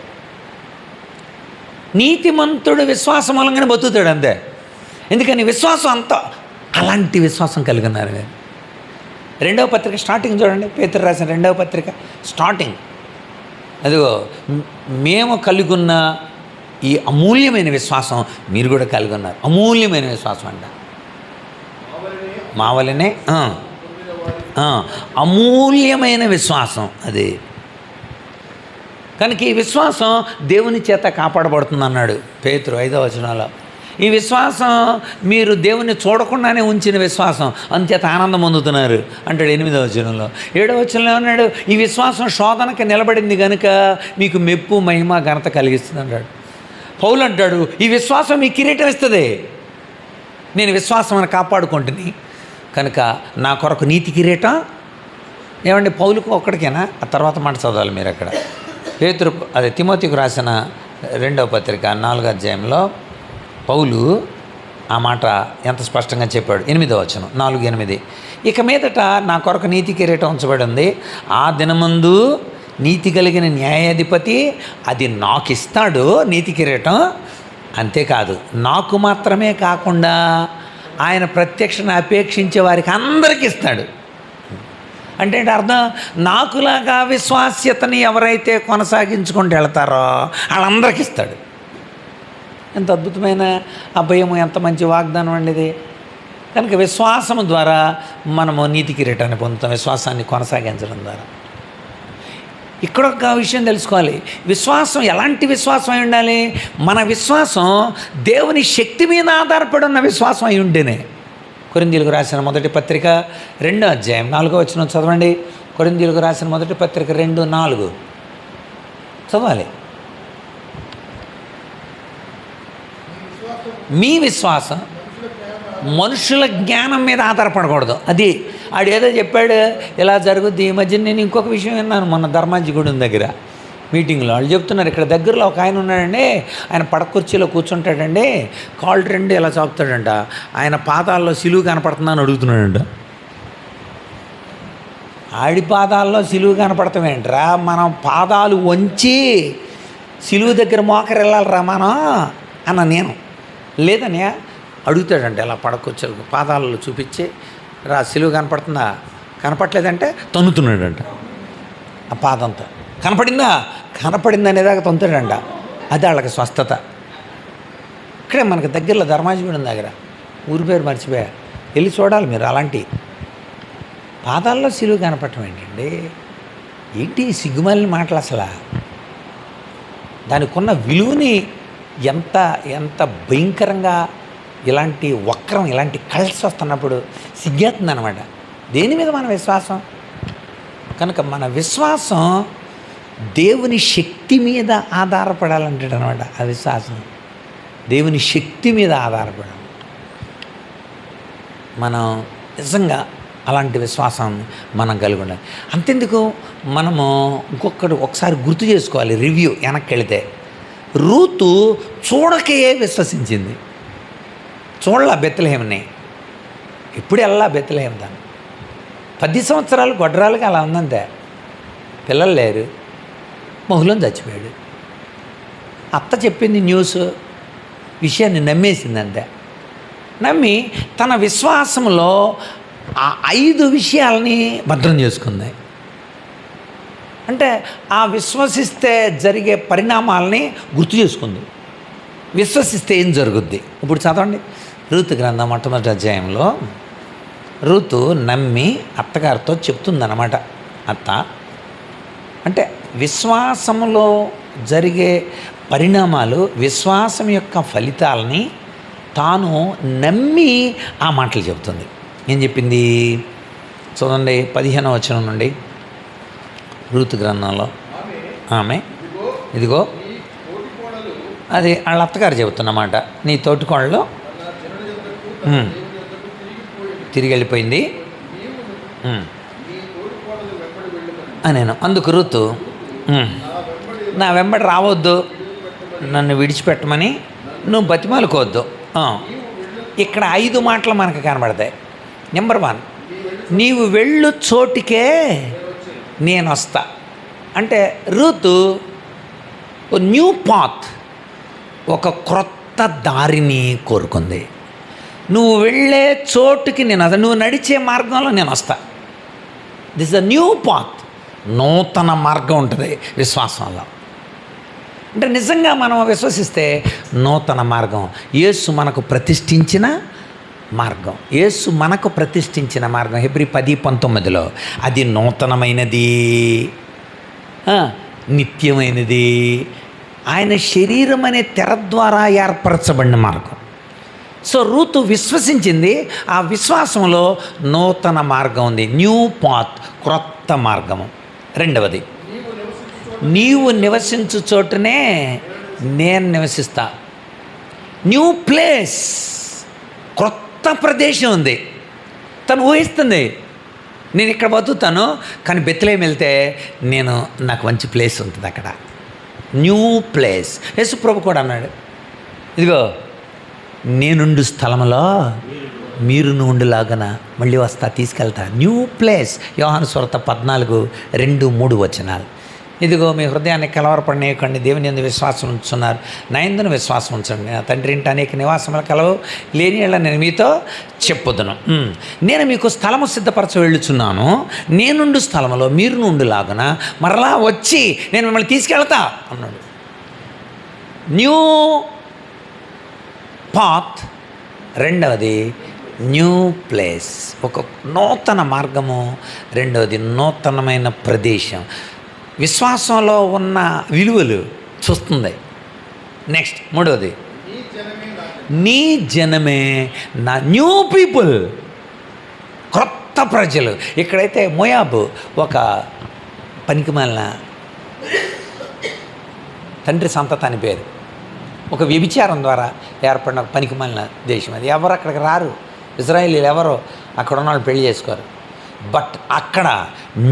నీతిమంతుడు విశ్వాస మూలంగానే బతుకుతాడు అంతే. ఎందుకని? విశ్వాసం అంతా అలాంటి విశ్వాసం కలిగి ఉన్నారు. 2వ పత్రిక స్టార్టింగ్ చూడండి, పేతురు రాసిన 2వ పత్రిక స్టార్టింగ్. అదిగో, మేము కలిగి ఉన్న ఈ అమూల్యమైన విశ్వాసం మీరు కూడా కలిగి ఉన్నారు. అమూల్యమైన విశ్వాసం అంట. మావలనే అమూల్యమైన విశ్వాసం అది. కనుక ఈ విశ్వాసం దేవుని చేత కాపాడబడుతుంది అన్నాడు పేతురు 5వ వచనంలో. ఈ విశ్వాసం మీరు దేవుని చూడకుండానే ఉంచిన విశ్వాసం, అంచేత ఆనందం పొందుతున్నారు అంటాడు 8వ వచనంలో. 7వ వచనంలో అన్నాడు, ఈ విశ్వాసం శోధనకి నిలబడింది కనుక మీకు మెప్పు, మహిమ, ఘనత కలిగిస్తుంది అన్నాడు. పౌలు అంటాడు, ఈ విశ్వాసం మీ కిరీటం ఇస్తుంది. నేను విశ్వాసం అని కాపాడుకుంటుని కనుక నా కొరకు నీతి కిరీటం. ఏమండి, పౌలుకు ఒక్కడికేనా? ఆ తర్వాత మాట చదవాలి మీరు. అక్కడ పేతురు తిమోతికి రాసిన 2వ పత్రిక 4వ అధ్యాయంలో పౌలు ఆ మాట ఎంత స్పష్టంగా చెప్పాడు. 8వ వచనం 4:8, ఇక మీదట నా కొరకు నీతి కిరీటం ఉంచబడి ఉంది, ఆ దినమందు నీతి కలిగిన న్యాయాధిపతి అది నాకు ఇస్తాడు నీతి కిరీటం. అంతేకాదు, నాకు మాత్రమే కాకుండా ఆయన ప్రత్యక్షను అపేక్షించే వారికి అందరికీ ఇస్తాడు. అంటే అర్థం, నాకులాగా విశ్వాస్యతని ఎవరైతే కొనసాగించుకుంటూ వెళ్తారో వాళ్ళందరికీ ఇస్తాడు. ఎంత అద్భుతమైన అభయము, ఎంత మంచి వాగ్దానం అండి ఇది. కనుక విశ్వాసము ద్వారా మనము నీతి కిరీటాన్ని పొందుతాం, విశ్వాసాన్ని కొనసాగించడం ద్వారా. ఇక్కడ ఒక విషయం తెలుసుకోవాలి, విశ్వాసం ఎలాంటి విశ్వాసం అయి ఉండాలి? మన విశ్వాసం దేవుని శక్తి మీద ఆధారపడి ఉన్న విశ్వాసం అయి ఉంటేనే. కొరింథీయులకు రాసిన మొదటి పత్రిక 2వ అధ్యాయం 4వ వచనం చదవండి. కొరింథీయులకు రాసిన మొదటి పత్రిక 2:4 చదవాలి. మీ విశ్వాసం మనుషుల జ్ఞానం మీద ఆధారపడకూడదు. అది ఆడు ఏదో చెప్పాడు ఇలా జరుగుద్ది. ఈ మధ్య నేను ఇంకొక విషయం విన్నాను మొన్న ధర్మాజీ గుడి దగ్గర. మీటింగ్లో వాళ్ళు చెప్తున్నారు, ఇక్కడ దగ్గరలో ఒక ఆయన ఉన్నాడండి, ఆయన పడక కుర్చీలో కూర్చుంటాడండి, కాళ్ళు రెండు ఇలా చాపుతాడంట, ఆయన పాదాల్లో సిలువు కనపడుతుందని అడుగుతున్నాడంట. ఆడి పాదాల్లో సిలువు కనపడతామేంట్రా, మనం పాదాలు వంచి సిలువు దగ్గర మోకరు వెళ్ళాలిరా మనం అన్న నేను. లేదని అడుగుతాడంట, ఇలా పడకొచ్చారు పాదాలలో చూపించి, రా సిలువు కనపడుతుందా, కనపడలేదంటే తన్నుతున్నాడంట. ఆ పాదంతో కనపడిందా, కనపడింది అనేదాకా తొంతాడంట. అది వాళ్ళకి స్వస్థత. ఇక్కడే మనకు దగ్గరలో ధర్మాజిగూడెం దగ్గర, ఊరి పేరు మర్చిపోయా, వెళ్ళి చూడాలి మీరు. అలాంటి పాదాల్లో సిలువు కనపడటం ఏంటండి, ఏంటి సిగ్గుమాలిన మాటలు అసలు. దానికి ఉన్న విలువని ఎంత ఎంత భయంకరంగా, ఇలాంటి వక్రం, ఇలాంటి కల్స్ వస్తున్నప్పుడు సిగ్గేస్తుంది అనమాట. దేని మీద మన విశ్వాసం? కనుక మన విశ్వాసం దేవుని శక్తి మీద ఆధారపడాలంటాడు అనమాట. ఆ విశ్వాసం దేవుని శక్తి మీద ఆధారపడాలి. మనం నిజంగా అలాంటి విశ్వాసం మనం కలిగి ఉండాలి. అంతెందుకు, మనము ఒకసారి గుర్తు చేసుకోవాలి, రివ్యూ వెనక్కి వెళితే. రూతు చూడకే విశ్వసించింది. చూడలా బెత్లెహేంని, ఎప్పుడు వెళ్ళా బెత్లెహేం. దాన్ని 10 సంవత్సరాలు గొడ్రాలకి అలా ఉందంతే. పిల్లలు లేరు, మహిళను చచ్చిపోయాడు. అత్త చెప్పింది న్యూస్, విషయాన్ని నమ్మేసిందంతే. నమ్మి తన విశ్వాసంలో ఆ 5 విషయాలని భద్రం చేసుకుంది. అంటే ఆ విశ్వసిస్తే జరిగే పరిణామాలని గుర్తు చేసుకుంది. విశ్వసిస్తే ఏం జరుగుద్ది ఇప్పుడు చదవండి. రూతు గ్రంథం మొట్టమొదటి అధ్యాయంలో రూతు నమ్మి అత్తగారితో చెప్తుందన్నమాట. అత్త అంటే విశ్వాసంలో జరిగే పరిణామాలు, విశ్వాసం యొక్క ఫలితాలని తాను నమ్మి ఆ మాటలు చెబుతుంది. ఏం చెప్పింది చూడండి, 15వ వచనం నుండి రూతు గ్రంథంలో. ఆమె ఇదిగో, అది వాళ్ళ అత్తగారు చెబుతున్నమాట, నీ తోటికోళ్ళు తిరిగి వెళ్ళిపోయింది నేను. అందుకు రూతు, నా వెంబడి రావద్దు, నన్ను విడిచిపెట్టమని నువ్వు బతిమాలుకోవద్దు. ఇక్కడ 5 మాటలు మనకు కనబడతాయి. నెంబర్ 1, నీవు వెళ్ళు చోటికే నేను వస్తా. అంటే రూతు న్యూ పాత్, ఒక క్రొత్త దారిని కోరుకుంది. నువ్వు వెళ్ళే చోటుకి నేను వస్తా, నువ్వు నడిచే మార్గంలో నేను వస్తా. దిస్ అ న్యూ పాత్, నూతన మార్గం ఉంటుంది విశ్వాసంలో. అంటే నిజంగా మనం విశ్వసిస్తే నూతన మార్గం, యేసు మనకు ప్రతిష్ఠించిన మార్గం, యేసు మనకు ప్రతిష్ఠించిన మార్గం. హెబ్రీ 10:19లో అది నూతనమైనది, నిత్యమైనది, ఆయన శరీరం అనే తెర ద్వారా ఏర్పరచబడిన మార్గం. సో రూతు విశ్వసించింది, ఆ విశ్వాసంలో నూతన మార్గం ఉంది, న్యూ పాత్, క్రొత్త మార్గము. రెండవది, నీవు నివసించు చోటునే నేను నివసిస్తా. న్యూ ప్లేస్, క్రొత్త ప్రదేశం ఉంది. తను ఊహిస్తుంది, నేను ఇక్కడ బతుకుతాను, కానీ బెత్లెహేం వెళ్తే నాకు మంచి ప్లేస్ ఉంటుంది అక్కడ, న్యూ ప్లేస్. యేసు ప్రభు కూడా అన్నాడు, ఇదిగో నేనుండు స్థలంలో మీరు ఉండులాగన మళ్ళీ వస్తా, తీసుకెళ్తా, న్యూ ప్లేస్. యోహాను సువార్త 14:2-3 వచనాలు. ఇదిగో మీ హృదయాన్ని కలవరపడనీయకండి, దేవుని యందు విశ్వాసం ఉంచున్నారు, నా యందును విశ్వాసం ఉంచండి. నా తండ్రి ఇంట అనేక నివాసములు కలవు, లేని యెడల నేను మీతో చెప్పుదును. నేను మీకు స్థలము సిద్ధపరచ వెళ్ళుచున్నాను, నేనుండు స్థలంలో మీరు ఉండులాగున మరలా వచ్చి నేను మిమ్మల్ని తీసుకెళ్తా అన్నాడు. New path. రెండవది న్యూ ప్లేస్, ఒక నూతన మార్గము. రెండవది నూతనమైన ప్రదేశం, విశ్వాసంలో ఉన్న విలువలు చూస్తుంది. నెక్స్ట్ మూడవది, నీ జనమే నా, న్యూ పీపుల్, క్రొత్త ప్రజలు. ఇక్కడైతే మోయాబు ఒక పనికిమాలిన తండ్రి సంతతి అని పేరు, ఒక వ్యభిచారం ద్వారా ఏర్పడిన పనికిమాలిన దేశం అది. ఎవరు అక్కడికి రారు, ఇజ్రాయేలీలు ఎవరు అక్కడ ఉన్న వాళ్ళు పెళ్లి చేసుకోరు. బట్ అక్కడ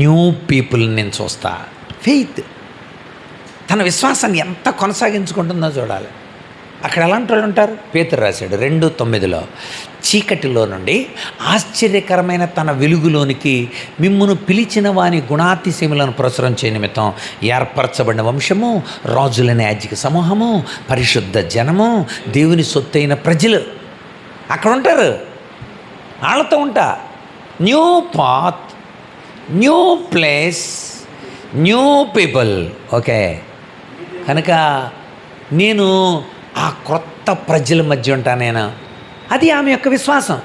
న్యూ పీపుల్ నేను చూస్తా. ఫెయిత్, తన విశ్వాసాన్ని ఎంత కొనసాగించుకుంటుందో చూడాలి. అక్కడ ఎలాంటి వాళ్ళు ఉంటారు? పేతురు రాశాడు 2:9 చీకటిలో నుండి ఆశ్చర్యకరమైన తన వెలుగులోనికి మిమ్మును పిలిచిన వాని గుణాతిశయములను ప్రచురించే నిమిత్తం ఏర్పరచబడిన వంశము, రాజులనే యాజక సమూహము, పరిశుద్ధ జనము, దేవుని సొత్తైన ప్రజలు అక్కడ ఉంటారు. వాళ్ళతో ఉంటా. New path, new place, new people. Okay, కనుక నేను ఆ క్రొత్త ప్రజల మధ్య ఉంటా నేను. అది ఆమె యొక్క విశ్వాసం.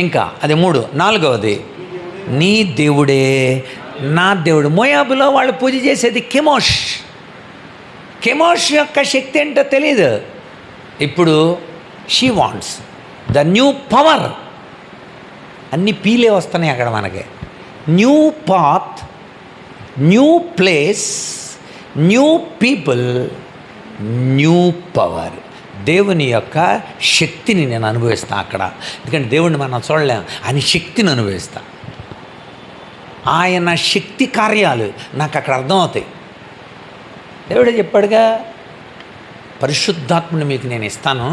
ఇంకా అది 3. 4వది, నీ దేవుడే నా దేవుడు. మోయాబులో వాళ్ళు పూజ చేసేది కెమోష్. కెమోష్ యొక్క శక్తి ఏంటో తెలియదు. ఇప్పుడు she wants the new power. అన్ని పీలే వస్తున్నాయి అక్కడ మనకి. New path, new place, new people, new power. దేవుని యొక్క శక్తిని నేను అనుభవిస్తాను అక్కడ. ఎందుకంటే దేవుడిని మనం చూడలేం, ఆయన శక్తిని అనుభవిస్తా. ఆయన శక్తి కార్యాలు నాకు అక్కడ అర్థమవుతాయి. దేవుడే చెప్పాడుగా, పరిశుద్ధాత్ముని మీకు నేను ఇస్తాను.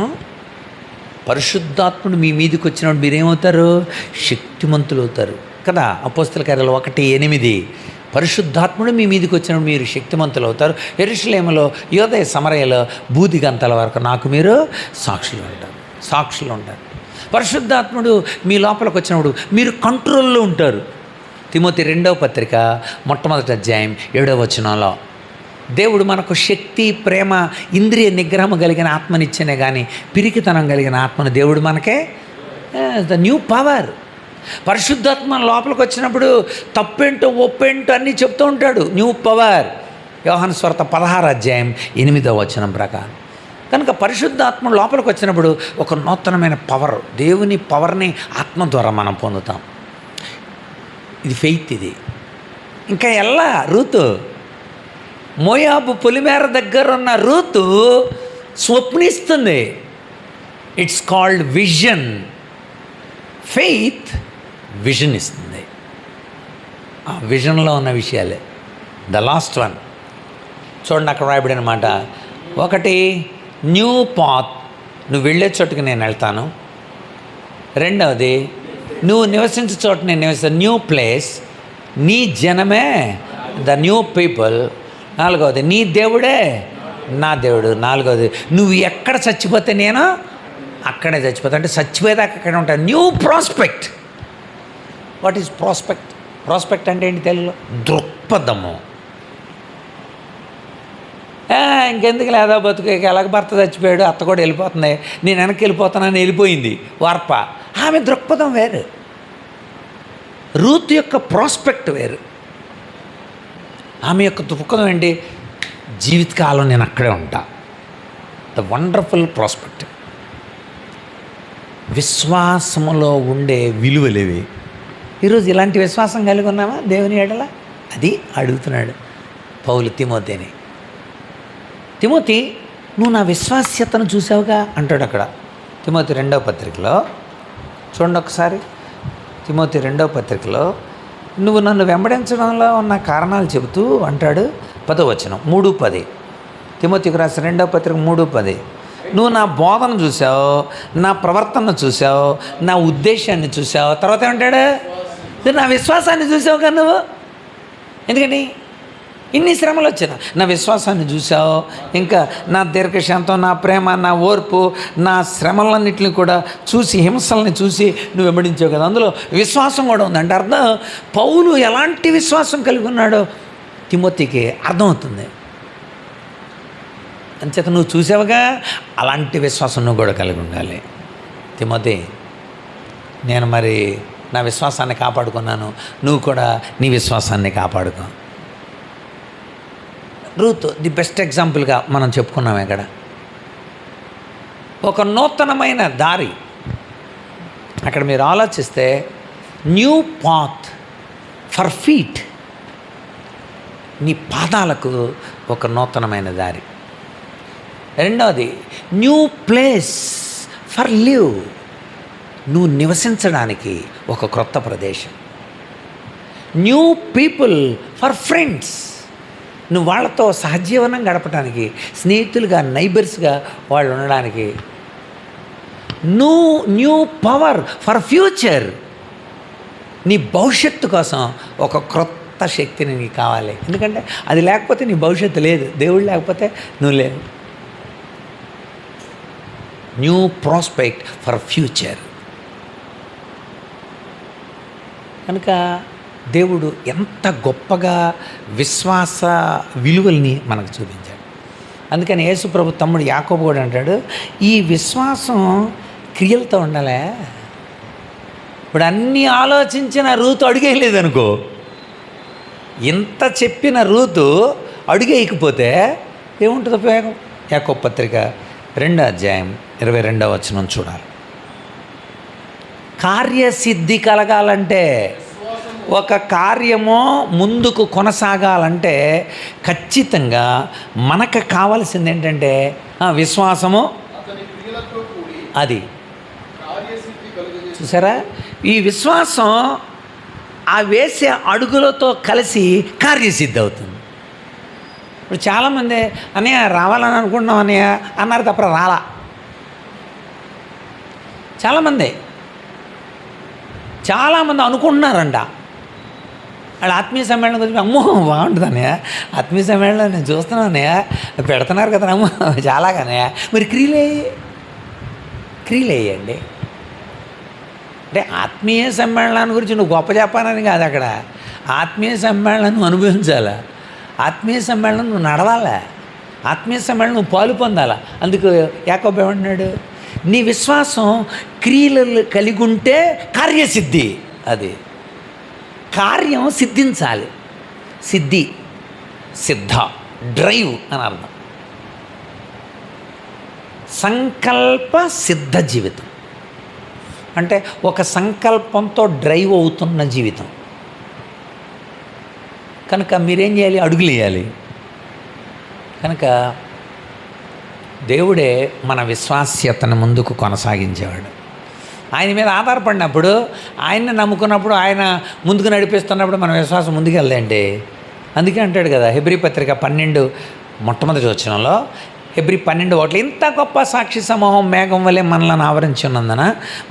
పరిశుద్ధాత్ముడు మీ మీదకి వచ్చినప్పుడు మీరేమవుతారు? శక్తిమంతులు అవుతారు కదా. అపోస్తల కార్యాలు 1:8 పరిశుద్ధాత్ముడు మీ మీదకి వచ్చినప్పుడు మీరు శక్తిమంతులు అవుతారు. యెరూషలేములో, యోదయ, సమరయలో, బూదిగంతల వరకు నాకు మీరు సాక్షులు ఉంటారు. పరిశుద్ధాత్ముడు మీ లోపలికి వచ్చినప్పుడు మీరు కంట్రోల్లో ఉంటారు. తిమోతి 2వ పత్రిక 1వ అధ్యాయం 7వ వచనంలో దేవుడు మనకు శక్తి, ప్రేమ, ఇంద్రియ నిగ్రహం కలిగిన ఆత్మనిచ్చనే కానీ పిరికితనం కలిగిన ఆత్మను దేవుడు మనకే ద న్యూ పవర్. పరిశుద్ధాత్మ లోపలికి వచ్చినప్పుడు తప్పేంటో ఒప్పేంటో అన్నీ చెప్తూ ఉంటాడు. New power. యోహాను సువార్త 16వ అధ్యాయం 8వ వచనం ప్రకారం. కనుక పరిశుద్ధాత్మ లోపలికి వచ్చినప్పుడు ఒక నూతనమైన పవర్, దేవుని పవర్ని ఆత్మ ద్వారా మనం పొందుతాం. ఇది ఫెయిత్. ఇది ఇంకా ఎలా రూతు, మోయాబు పొలిమేర దగ్గర ఉన్న రూతు స్వప్నిస్తుంది. It's called vision. Faith vision ఇస్తుంది. ఆ విజన్లో ఉన్న విషయాలే. ద లాస్ట్ వన్ చూడండి, అక్కడ రాయబడిన మాట. 1 న్యూ పాత్, నువ్వు వెళ్ళే చోటుకి నేను వెళ్తాను. 2వది నువ్వు నివసించే చోటు నేను నివసిస్తాను, న్యూ ప్లేస్, నీ జనమే ద న్యూ పీపుల్. 4వది నీ దేవుడే నా దేవుడు. 4వది నువ్వు ఎక్కడ చచ్చిపోతే నేను అక్కడే చచ్చిపోతా. అంటే చచ్చిపోయేదాకా అక్కడే ఉంటాను. New prospect. What is prospect? Prospect అంటే ఏంటి తెలుగులో? దృక్పథము. ఇంకెందుకు లేదా బతుకు, ఎలాగ భర్త చచ్చిపోయాడు, అత్త కూడా వెళ్ళిపోతుంది, నేను వెనక్కి వెళ్ళిపోతానని వెళ్ళిపోయింది వార్ప. ఆమె దృక్పథం వేరు, రూత్ యొక్క ప్రాస్పెక్ట్ వేరు. ఆమె యొక్క దృక్పథం ఏంటి? జీవితకాలం నేను అక్కడే ఉంటా. The wonderful prospect. విశ్వాసములో ఉండే విలువలేవి. ఈరోజు ఇలాంటి విశ్వాసం కలిగి ఉన్నామా దేవుని ఎడల? అది అడుగుతున్నాడు పౌలు తిమోతిని. తిమోతి, నువ్వు నా విశ్వాస్యతను చూసావుగా అంటాడు అక్కడ. తిమోతి 2వ పత్రికలో చూడండి ఒకసారి. తిమోతి 2వ పత్రికలో నువ్వు నన్ను వెంబడించడంలో ఉన్న కారణాలు చెబుతూ అంటాడు. 10వ వచనం, 3:10. తిమోతికి రాసిన 2వ పత్రిక 3:10. నువ్వు నా బోధన చూసావు, నా ప్రవర్తన చూసావు, నా ఉద్దేశాన్ని చూసావు. తర్వాత ఏమంటాడు? నా విశ్వాసాన్ని చూసావుగా నువ్వు. ఎందుకని ఇన్ని శ్రమలు వచ్చినా నా విశ్వాసాన్ని చూసావు. ఇంకా నా దీర్ఘశాంతం, నా ప్రేమ, నా ఓర్పు, నా శ్రమలన్నింటినీ కూడా చూసి, హింసల్ని చూసి నువ్వు వెంబడించావు కదా. అందులో విశ్వాసం కూడా ఉంది. అంటే అర్థం పౌలు ఎలాంటి విశ్వాసం కలిగి ఉన్నాడో తిమోతికి అర్థమవుతుంది. అంచేత నువ్వు చూసావుగా, అలాంటి విశ్వాసం నువ్వు కూడా కలిగి ఉండాలి. తిమోతి, నేను మరి నా విశ్వాసాన్ని కాపాడుకున్నాను, నువ్వు కూడా నీ విశ్వాసాన్ని కాపాడుకో. రూత్ ది బెస్ట్ ఎగ్జాంపుల్గా మనం చెప్పుకున్నాం. ఇక్కడ ఒక నూతనమైన దారి. అక్కడ మీరు ఆలోచిస్తే న్యూ పాత్ ఫర్ ఫీట్, నీ పాదాలకు ఒక నూతనమైన దారి. 2వది న్యూ ప్లేస్ ఫర్ లివ్, నువ్వు నివసించడానికి ఒక క్రొత్త ప్రదేశం. న్యూ పీపుల్ ఫర్ ఫ్రెండ్స్, నువ్వు వాళ్ళతో సహజీవనం గడపడానికి, స్నేహితులుగా, నైబర్స్గా వాళ్ళు ఉండడానికి, న్యూ పవర్ ఫర్ ఫ్యూచర్. నీ భవిష్యత్తు కోసం ఒక క్రొత్త శక్తిని నీకు కావాలి. ఎందుకంటే అది లేకపోతే నీ భవిష్యత్తు లేదు. దేవుడు లేకపోతే నువ్వు లేవు. New prospect for future. కనుక దేవుడు ఎంత గొప్పగా విశ్వాస విలువల్ని మనకు చూపించాడు. అందుకని యేసు ప్రభు తమ్ముడు యాకోబు కూడా అంటాడు, ఈ విశ్వాసం క్రియలతో ఉండాలే. ఇప్పుడు అన్నీ ఆలోచించిన రూతు అడుగేయలేదనుకో, ఇంత చెప్పిన రూతు అడుగేయకపోతే ఏముంటుంది ఉపయోగం? యాకోబు పత్రిక 2వ అధ్యాయం 22వ వచనం చూడాలి. కార్యసిద్ధి కలగాలంటే, ఒక కార్యము ముందుకు కొనసాగాలంటే ఖచ్చితంగా మనకు కావాల్సింది ఏంటంటే విశ్వాసము. అది చూసారా, ఈ విశ్వాసం ఆ వేసే అడుగులతో కలిసి కార్యసిద్ధి అవుతుంది. ఇప్పుడు చాలామంది అన్నయ్య రావాలని అనుకుంటున్నాం అన్నయ్య అన్నారు తప్ప రాలా. చాలామంది అనుకుంటున్నారంట వాళ్ళు ఆత్మీయ సమ్మేళనం గురించి. అమ్మో బాగుంటుంది అన్నయ్య, ఆత్మీయ సమ్మేళనం నేను చూస్తున్నాను అన్నయ్య, పెడుతున్నారు కదా అమ్మో చాలాగానే. మరి క్రియలు వేయండి. అంటే ఆత్మీయ సమ్మేళనాన్ని గురించి నువ్వు గొప్ప చెప్పానని కాదు, అక్కడ ఆత్మీయ సమ్మేళనం నువ్వు అనుభవించాలా, ఆత్మీయ సమ్మేళనం నువ్వు నడవాలా, ఆత్మీయ సమ్మేళనం నువ్వు పాలు పొందాలా. అందుకు యాకోబు ఏమంటున్నాడు, నీ విశ్వాసం క్రియలు కలిగి ఉంటే కార్యసిద్ధి. అది కార్యం సిద్ధించాలి. సిద్ధ డ్రైవ్ అని అర్థం. సంకల్ప సిద్ధ జీవితం అంటే ఒక సంకల్పంతో డ్రైవ్ అవుతున్న జీవితం. కనుక మీరేం చేయాలి? అడుగులు వేయాలి. కనుక దేవుడే మన విశ్వాస్యతను ముందుకు కొనసాగించేవాడు. ఆయన మీద ఆధారపడినప్పుడు, ఆయన్ని నమ్ముకున్నప్పుడు, ఆయన ముందుకు నడిపిస్తున్నప్పుడు మన విశ్వాసం ముందుకు వెళ్దండి. అందుకే అంటాడు కదా హెబ్రీ పత్రిక 12 మొట్టమొదటి వచనంలో, హెబ్రీ 12:1, ఇంత గొప్ప సాక్షి సమూహం మేఘం వలె మనలను ఆవరించి ఉన్నందున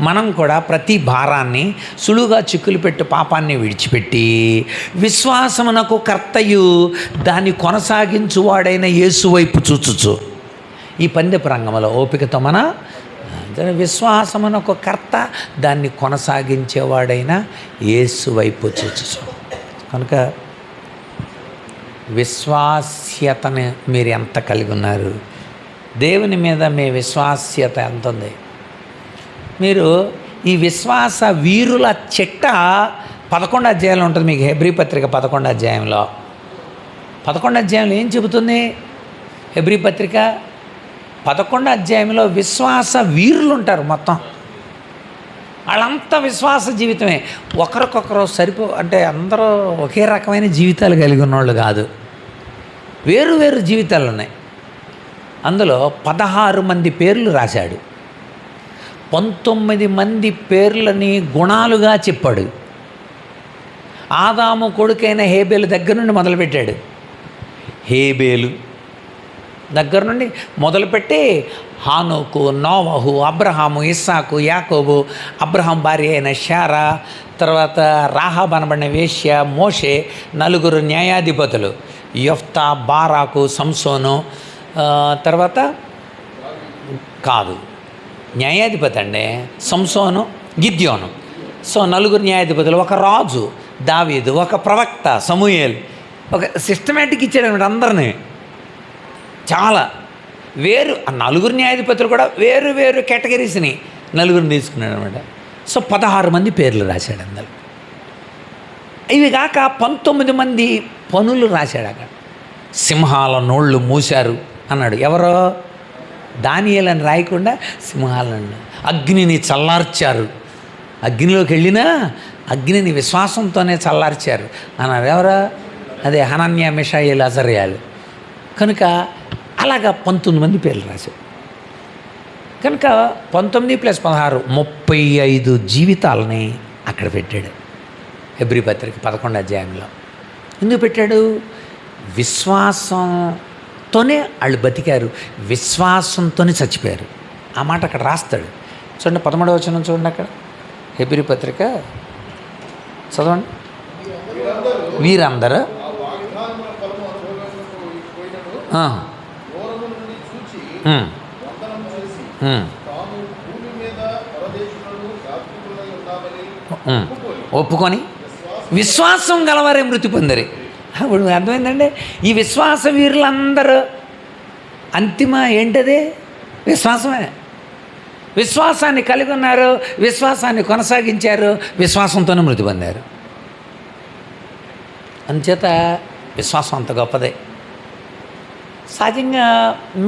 మనం కూడా ప్రతి భారాన్ని, సులువుగా చిక్కులు పెట్టు పాపాన్ని విడిచిపెట్టి విశ్వాసమునకు కర్తయు దాన్ని కొనసాగించువాడైన యేసు వైపు చూచుచు. ఈ పందెపు రంగంలో ఓపికతో మన విశ్వాసమునకు కర్త, దాన్ని కొనసాగించేవాడైన యేసు వైపు చూచుచు. కనుక విశ్వాస్యతని మీరు ఎంత కలిగి ఉన్నారు? దేవుని మీద మీ విశ్వాస్యత ఎంత ఉంది? మీరు ఈ విశ్వాస వీరుల చిట్ట 11వ అధ్యాయంలో ఉంటుంది మీకు. హెబ్రీ పత్రిక 11వ అధ్యాయంలో 11వ అధ్యాయంలో ఏం చెబుతుంది? హెబ్రీ పత్రిక 11వ అధ్యాయంలో విశ్వాస వీరులు ఉంటారు. మొత్తం వాళ్ళంతా విశ్వాస జీవితమే. ఒకరికొకరు అంటే అందరూ ఒకే రకమైన జీవితాలు కలిగి ఉన్నవాళ్ళు కాదు, వేరు వేరు జీవితాలు ఉన్నాయి. అందులో 16 మంది పేర్లు రాశాడు. 19 మంది పేర్లని గుణాలుగా చెప్పాడు. ఆదాము కొడుకైన హేబేలు దగ్గర నుండి మొదలుపెట్టాడు. హేబేలు దగ్గర నుండి మొదలుపెట్టి హానోకు, నోవహు, అబ్రహాము, ఇస్సాకు, యాకోబు, అబ్రహాం భార్య అయిన శారా, తర్వాత రాహాబ్ అనబడిన వేశ్య, మోషే, 4 న్యాయాధిపతులు, యొఫ్తా, బారాకు, సంసోను, తర్వాత కాదు న్యాయాధిపతి అండి, సంసోను, గిద్యోను. సో 4 న్యాయాధిపతులు, ఒక రాజు దావీదు, ఒక ప్రవక్త సమూయేలు. ఒక సిస్టమేటిక్ ఇచ్చాడు అనమాట అందరినీ. చాలా వేరు 4 న్యాయాధిపతులు కూడా వేరు వేరు కేటగిరీస్ని 4 తీసుకున్నాడు అనమాట. సో 16 మంది పేర్లు రాశాడు అందరు. ఇవి కాక 19 మంది పనులు రాశాడు. అక్కడ సింహాల నోళ్ళు మూశారు అన్నాడు. ఎవరో దానియేలు అని రాయకుండా సింహాలను, అగ్నిని చల్లార్చారు, అగ్నిలోకి వెళ్ళినా అగ్నిని విశ్వాసంతోనే చల్లార్చారు అన్నారు. ఎవరో అదే హనన్యా, మిషాయేలు, అజర్యాలు. కనుక అలాగా 19 మంది పేర్లు రాశారు. కనుక 19 + 16 35 జీవితాలని అక్కడ పెట్టాడు హెబ్రీ పత్రిక 11వ అధ్యాయంలో. ఎందుకు పెట్టాడు? విశ్వాసంతోనే వాళ్ళు బతికారు, విశ్వాసంతోనే చచ్చిపోయారు. ఆ మాట అక్కడ రాస్తాడు. చూడండి 11వ వచనం చూడండి, అక్కడ హెబ్రీ పత్రిక చదవండి. వీరందరూ ఒప్పుకొని విశ్వాసం గలవారే మృతి పొందరి. ఇప్పుడు అర్థమైందండి. ఈ విశ్వాస వీరులందరూ అంతిమ ఏంటది? విశ్వాసమే. విశ్వాసాన్ని కలిగి ఉన్నారు, విశ్వాసాన్ని కొనసాగించారు, విశ్వాసంతోనే మృతి పొందారు. అందుచేత విశ్వాసం అంత గొప్పదే. సహజంగా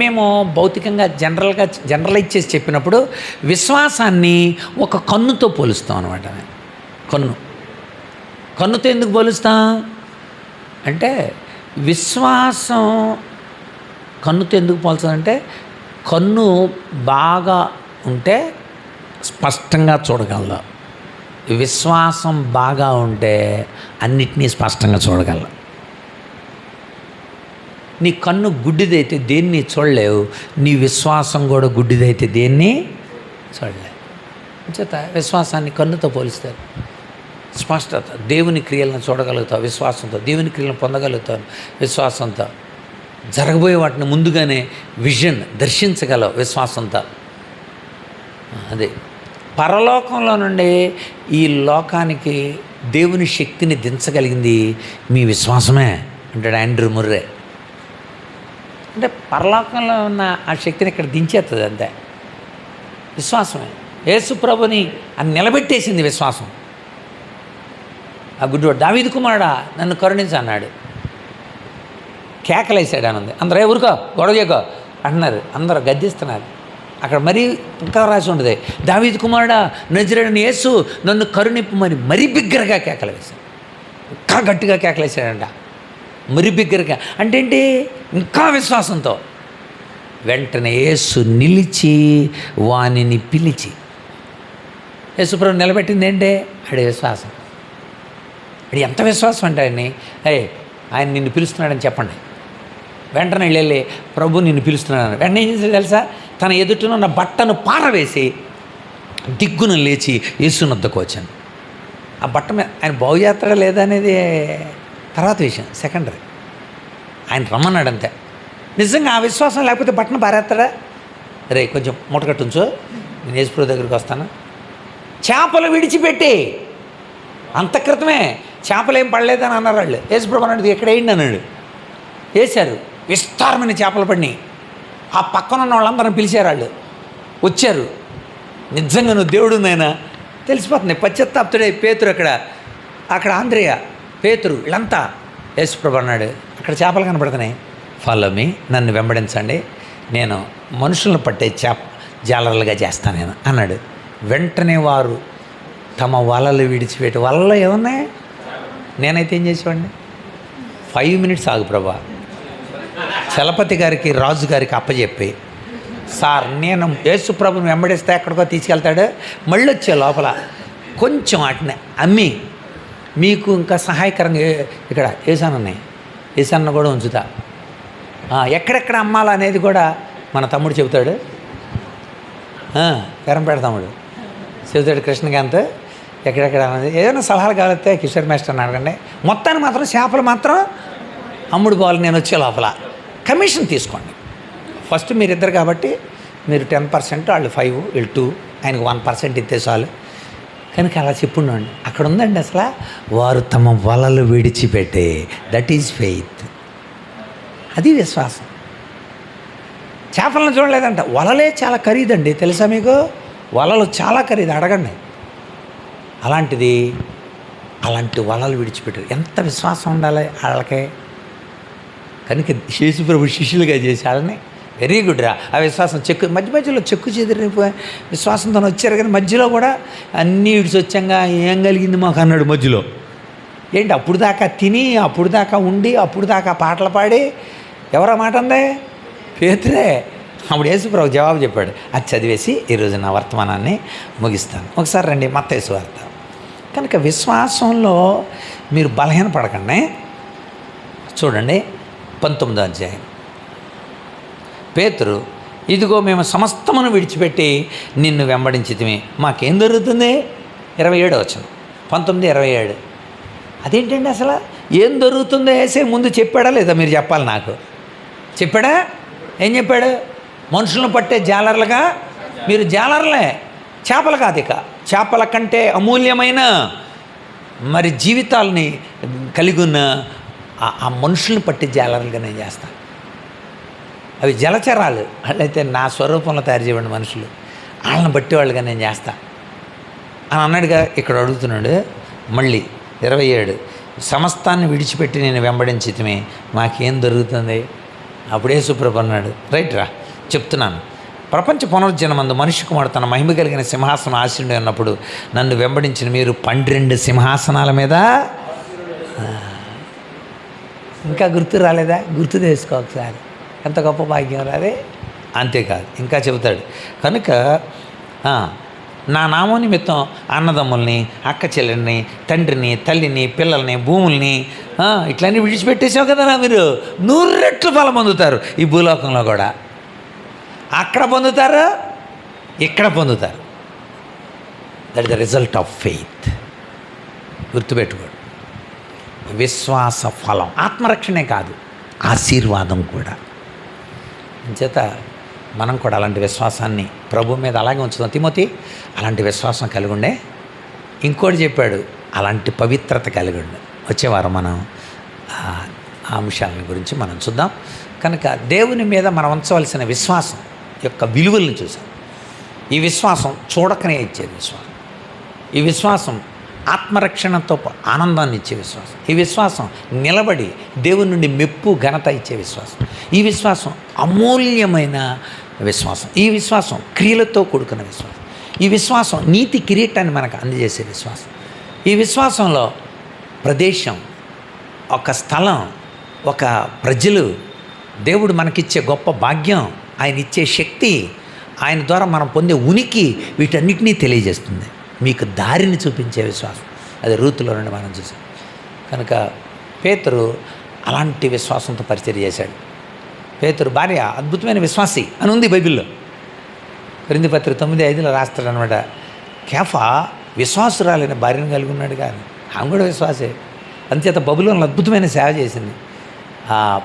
మేము భౌతికంగా జనరలైజ్ చేసి చెప్పినప్పుడు విశ్వాసాన్ని ఒక కన్నుతో పోలుస్తాం అనమాట. కన్నుతో ఎందుకు పోలుస్తాం అంటే, విశ్వాసం కన్నుతో ఎందుకు పోల్చాలంటే, కన్ను బాగా ఉంటే స్పష్టంగా చూడగలదు, విశ్వాసం బాగా ఉంటే అన్నిటినీ స్పష్టంగా చూడగలరు. నీ కన్ను గుడ్డిదైతే దేన్ని చూడలేవు, నీ విశ్వాసం కూడా గుడ్డిదైతే దేన్ని చూడలేవు. చేత విశ్వాసాన్ని కన్నుతో పోలిస్తారు. స్పష్టత, దేవుని క్రియలను చూడగలుగుతావు విశ్వాసంతో, దేవుని క్రియలను పొందగలుగుతావు విశ్వాసంతో, జరగబోయే వాటిని ముందుగానే విజన్ దర్శించగలవు విశ్వాసంతో. అదే పరలోకంలో నుండి ఈ లోకానికి దేవుని శక్తిని దించగలిగింది మీ విశ్వాసమే అంటాడు ఆండ్రూ ముర్రే. అంటే పరలోకంలో ఉన్న ఆ శక్తిని ఇక్కడ దించేస్తుంది అంతే, విశ్వాసమే. యేసు ప్రభుని అని నిలబెట్టేసింది విశ్వాసం. ఆ గుడ్డివాడు, దావీదు కుమారుడా నన్ను కరుణించు అన్నాడు, కేకలేసాడు ఆనంది. అందరూ ఊరుకో గొడవ చేయకో అంటున్నారు, అందరూ గద్దిస్తున్నారు. అక్కడ మరీ ఇంకా రాసి ఉంటుంది, దావీదు కుమారుడా నజరేయుడైన యేసు నన్ను కరుణింపమని మరీ బిగ్గరగా కేకలు వేశాడు. ఇంకా గట్టిగా కేకలేసాడంట, మరీ బిగ్గరగా. అంటే ఏంటి? ఇంకా విశ్వాసంతో. వెంటనే యేసు నిలిచి వానిని పిలిచి, యేసుప్రభు నిలబెట్టింది ఏంటే? ఆడి విశ్వాసం. అది ఎంత విశ్వాసం అంటే ఆయన నిన్ను పిలుస్తున్నాడని చెప్పండి. వెంటనే వెళ్ళి ప్రభు నిన్ను పిలుస్తున్నాడని వెంటనే ఏం చేశాడు తెలుసా? తన ఎదుటనున్న బట్టను పారవేసి దిగ్గున లేచి యేసునొద్దకు వచ్చాను. ఆ బట్ట మీద ఆయన బాగు చేస్తాడా లేదా అనేది తర్వాత విషయం, సెకండరీ. ఆయన రమ్మన్నాడు అంతే. నిజంగా ఆ విశ్వాసం లేకపోతే బట్టను పారేస్తాడా? రే కొంచెం మూటకట్టుంచు, నేను యేసుప్రభు దగ్గరికి వస్తాను. చేపలు విడిచిపెట్టి, అంత క్రితమే చేపలు ఏం పడలేదని అన్నారు వాళ్ళు. యేసుప్రభు అన్నాడు ఎక్కడ వేయండి అన్నాడు. వేశారు, విస్తారమైన చేపలు పడినాయి. ఆ పక్కన ఉన్న వాళ్ళందరం పిలిచారు, వాళ్ళు వచ్చారు. నిజంగా నువ్వు దేవుడు నాయనా తెలిసిపోతుంది. పశ్చాత్తాపుడే పేతురు, అక్కడ ఆంద్రేయ, పేతురు, వీళ్ళంతా. యేసుప్రభు అన్నాడు అక్కడ చేపలు కనపడుతున్నాయి, ఫాలో మీ, నన్ను వెంబడించండి, నేను మనుషులను పట్టే జాలర్లుగా చేస్తాను నేను అన్నాడు. వెంటనే వారు తమ వలలు విడిచిపెట్టి, వలలో ఏమున్నాయి? నేనైతే ఏం చేసేవాడిని, 5 minutes ఆగు ప్రభా, చలపతి గారికి రాజు గారికి అప్పచెప్పి, సార్ నేను యేసుప్రభుని వెంబడిస్తే ఎక్కడికో తీసుకెళ్తాడు, మళ్ళీ వచ్చే లోపల కొంచెం వాటిని అమ్మి మీకు ఇంకా సహాయకరంగా ఇక్కడ ఏసాన్న కూడా ఉంచుతా, ఎక్కడెక్కడ అమ్మాలనేది కూడా మన తమ్ముడు చెబుతాడు, పెరంపేట తమ్ముడు చెబుతాడు, కృష్ణకాంత్ ఎక్కడెక్కడ అనేది. ఏదైనా సలహాలు కావాలితే కిషోర్ మాస్టర్ని అడగండి. మొత్తాన్ని మాత్రం చేపలు మాత్రం అమ్ముడు పోవాలి, నేను వచ్చే లోపల కమిషన్ తీసుకోండి. ఫస్ట్ మీరిద్దరు కాబట్టి మీరు 10%, వాళ్ళు 5, వీళ్ళు 2, ఆయనకు 1% ఇస్తే చాలు. కనుక అలా చెప్పుండండి. అక్కడ ఉందండి అసలు, వారు తమ వలలు విడిచిపెట్టే, దట్ ఈజ్ ఫెయిత్. అది విశ్వాసం. చేపలను చూడలేదంట, వలలే చాలా ఖరీదండి తెలుసా మీకు, వలలు చాలా ఖరీదు, అడగండి. అలాంటి వలలు విడిచిపెట్టారు. ఎంత విశ్వాసం ఉండాలి వాళ్ళకే. కనుక యేసుప్రభు శిష్యులుగా చేసి వాళ్ళని వెరీ గుడ్ రా. ఆ విశ్వాసం మధ్యలో చెక్కు చెదిరిపోయి విశ్వాసంతో వచ్చారు, కానీ మధ్యలో కూడా అన్నీ విడిచి వచ్చాక ఏం కలిగింది మాకు అన్నాడు మధ్యలో. ఏంటి అప్పుడు దాకా తిని, అప్పుడు దాకా ఉండి, అప్పుడు దాకా పాటలు పాడి, ఎవరా మాట అందే? పేతురే. అప్పుడు యేసుప్రభు జవాబు చెప్పాడు. అది చదివేసి ఈరోజు నా వర్తమానాన్ని ముగిస్తాను. ఒకసారి రండి మత్తయి సువార్త. కనుక విశ్వాసంలో మీరు బలహీనపడకండి. చూడండి, 19వ అధ్యాయం. పేతురు, ఇదిగో మేము సమస్తమును విడిచిపెట్టి నిన్ను వెంబడించితిమి, మాకేం దొరుకుతుంది? 27వ వచనం, 19:27. అదేంటండి అసలు ఏం దొరుకుతుందో వేసే ముందు చెప్పాడా లేదా? మీరు చెప్పాలి నాకు. చెప్పాడా? ఏం చెప్పాడు? మనుషులను పట్టే జాలర్లుగా మీరు జాలర్లే, చేపలు కాదు. ఇక చేపల కంటే అమూల్యమైన మరి జీవితాలని కలిగి ఉన్న ఆ మనుషులను పట్టే జాలర్లుగా నేను చేస్తాను. అవి జలచరాలు, వాళ్ళైతే నా స్వరూపంలో తయారు చేయబడిన మనుషులు, వాళ్ళని బట్టి వాళ్ళుగా నేను చేస్తా అని అన్నాడుగా. ఇక్కడ అడుగుతున్నాడు మళ్ళీ 27, సమస్తాన్ని విడిచిపెట్టి నేను వెంబడించితిమే, మాకేం దొరుకుతుంది? అప్పుడే సుప్రభు అన్నాడు, రైట్ రా చెప్తున్నాను. ప్రపంచ పునరుజ్జనమందు మనిషి కుమారుడు తన మహిమ కలిగిన సింహాసనం ఆసీనుడై ఉన్నప్పుడు నన్ను వెంబడించిన మీరు 12 సింహాసనాల మీద. ఇంకా గుర్తు రాలేదా? గుర్తు తెసుకో ఒకసారి, ఎంత గొప్ప భాగ్యం రాదే. అంతేకాదు ఇంకా చెబుతాడు, కనుక నా నామం నిమిత్తం అన్నదమ్ముల్ని, అక్క చెల్లెల్ని, తండ్రిని, తల్లిని, పిల్లల్ని, భూముల్ని ఇట్లన్నీ విడిచిపెట్టేసావు కదా మీరు, 100 రెట్లు ఫలం పొందుతారు. ఈ భూలోకంలో కూడా అక్కడ పొందుతారు, ఇక్కడ పొందుతారు. That is the result of faith. గుర్తుపెట్టుకోండి, విశ్వాస ఫలం ఆత్మరక్షణే కాదు, ఆశీర్వాదం కూడా. అంచేత మనం కూడా అలాంటి విశ్వాసాన్ని ప్రభు మీద అలాగే ఉంచుదాం. తిమోతి, అలాంటి విశ్వాసం కలిగి ఉండే. ఇంకోటి చెప్పాడు, అలాంటి పవిత్రత కలిగి ఉండే. వచ్చేవారం మనం ఆ అంశాల గురించి మనం చూద్దాం. కనుక దేవుని మీద మనం ఉంచవలసిన విశ్వాసం యొక్క విలువలను చూసాం. ఈ విశ్వాసం చూడకనే ఇచ్చేది విశ్వాసం. ఈ విశ్వాసం ఆత్మరక్షణతో ఆనందాన్ని ఇచ్చే విశ్వాసం. ఈ విశ్వాసం నిలబడి దేవుని నుండి మెప్పు ఘనత ఇచ్చే విశ్వాసం. ఈ విశ్వాసం అమూల్యమైన విశ్వాసం. ఈ విశ్వాసం క్రియలతో కూడుకున్న విశ్వాసం. ఈ విశ్వాసం నీతి కిరీటాన్ని మనకు అందజేసే విశ్వాసం. ఈ విశ్వాసంలో ప్రదేశం, ఒక స్థలం, ఒక ప్రజలు, దేవుడు మనకిచ్చే గొప్ప భాగ్యం, ఆయన ఇచ్చే శక్తి, ఆయన ద్వారా మనం పొందే ఉనికి, వీటన్నిటినీ తెలియజేస్తుంది. మీకు దారిని చూపించే విశ్వాసం. అది రూతులో నుండి మనం చూసాం. కనుక పేతురు అలాంటి విశ్వాసంతో పరిచర్య చేశాడు. పేతురు భార్య అద్భుతమైన విశ్వాసి అని ఉంది బైబిల్లో. కొరింథీ పత్రిక 9:5 రాస్తాడు అనమాట. కేఫా విశ్వాసురాలైన భార్యను కలిగి ఉన్నాడు, కానీ ఆమె కూడా విశ్వాసే. అంచేత బబులోనులో అద్భుతమైన సేవ చేసింది.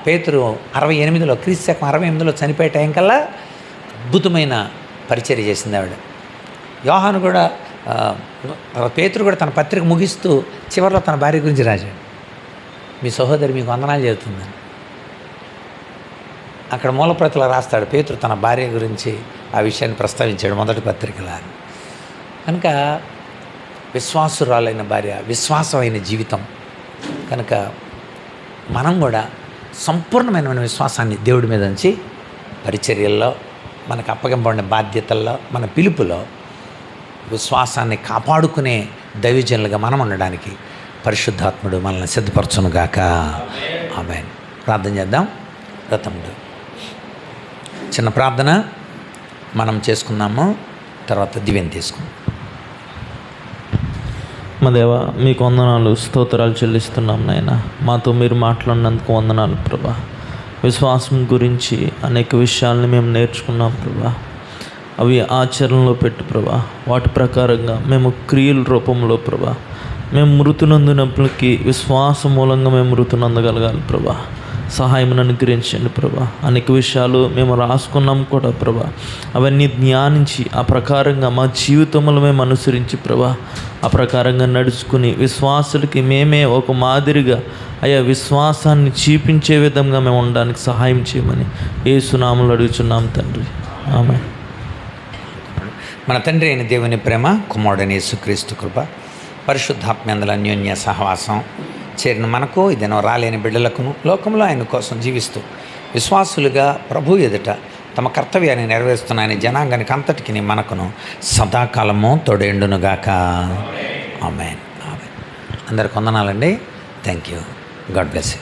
పేతురు 68లో, క్రీస్తు శకం 68లో చనిపోయే టైం కల్లా అద్భుతమైన పరిచర్య చేసింది ఆవిడ. యోహాను కూడా, పేతురు కూడా తన పత్రిక ముగిస్తూ చివరిలో తన భార్య గురించి రాశాడు, మీ సహోదరి మీకు వందనాలు చెబుతుందని. అక్కడ మూలప్రతిలో రాస్తాడు పేతురు తన భార్య గురించి ఆ విషయాన్ని ప్రస్తావించాడు మొదటి పత్రికలో. కనుక విశ్వాసురాలైన భార్య, విశ్వాసమైన జీవితం. కనుక మనం కూడా సంపూర్ణమైన విశ్వాసాన్ని దేవుడి మీద ఉంచి పరిచర్యల్లో, మనకు అప్పగింపబడిన బాధ్యతల్లో, మన పిలుపులో విశ్వాసాన్ని కాపాడుకునే దైవజనులుగా మనం ఉండడానికి పరిశుద్ధాత్ముడు మనల్ని సిద్ధపరచునుగాక. ఆమేన్. ప్రార్థన చేద్దాం. రతముడు చిన్న ప్రార్థన మనం చేసుకుందాము, తర్వాత దివ్యం తీసుకుందాం. మా దేవా, మీకు వందనాలు, స్తోత్రాలు చెల్లిస్తున్నాం నాయన. మాతో మీరు మాట్లాడినందుకు వందనాలు ప్రభా. విశ్వాసం గురించి అనేక విషయాలను మేము నేర్చుకున్నాం ప్రభా. అవి ఆచరణలో పెట్టు ప్రభా. వాటి ప్రకారంగా మేము క్రియల రూపంలో ప్రభా మేము మృతునందునప్పటికీ విశ్వాసం మూలంగా మేము మృతునందగలగాలి ప్రభా. సహాయం అనుగ్రహించండి ప్రభా. అనేక విషయాలు మేము రాసుకున్నాం కూడా ప్రభా. అవన్నీ ధ్యానించి ఆ ప్రకారంగా మా జీవితంలో మేము అనుసరించి ప్రభా ఆ ప్రకారంగా నడుచుకుని విశ్వాసులకి మేమే ఒక మాదిరిగా అయ్యా విశ్వాసాన్ని చూపించే విధంగా మేము ఉండడానికి సహాయం చేయమని యేసు నామములో అడుగుచున్నాం తండ్రి. ఆమేన్. మన తండ్రి అయిన దేవుని ప్రేమ, కుమారుడైన యేసుక్రీస్తు కృప, పరిశుద్ధాత్మేందుల అన్యోన్య సహవాసం చేరిన మనకు, ఇదేనో రాలేని బిడ్డలకును, లోకంలో ఆయన కోసం జీవిస్తూ విశ్వాసులుగా ప్రభు ఎదుట తమ కర్తవ్యాన్ని నెరవేరుస్తున్న ఆయన జనాంగానికి అంతటికి మనకును సదాకాలము తోడేండునుగాక. ఆమేన్. ఆమేన్. అందరికి వందనాలండి. Thank you. God bless you.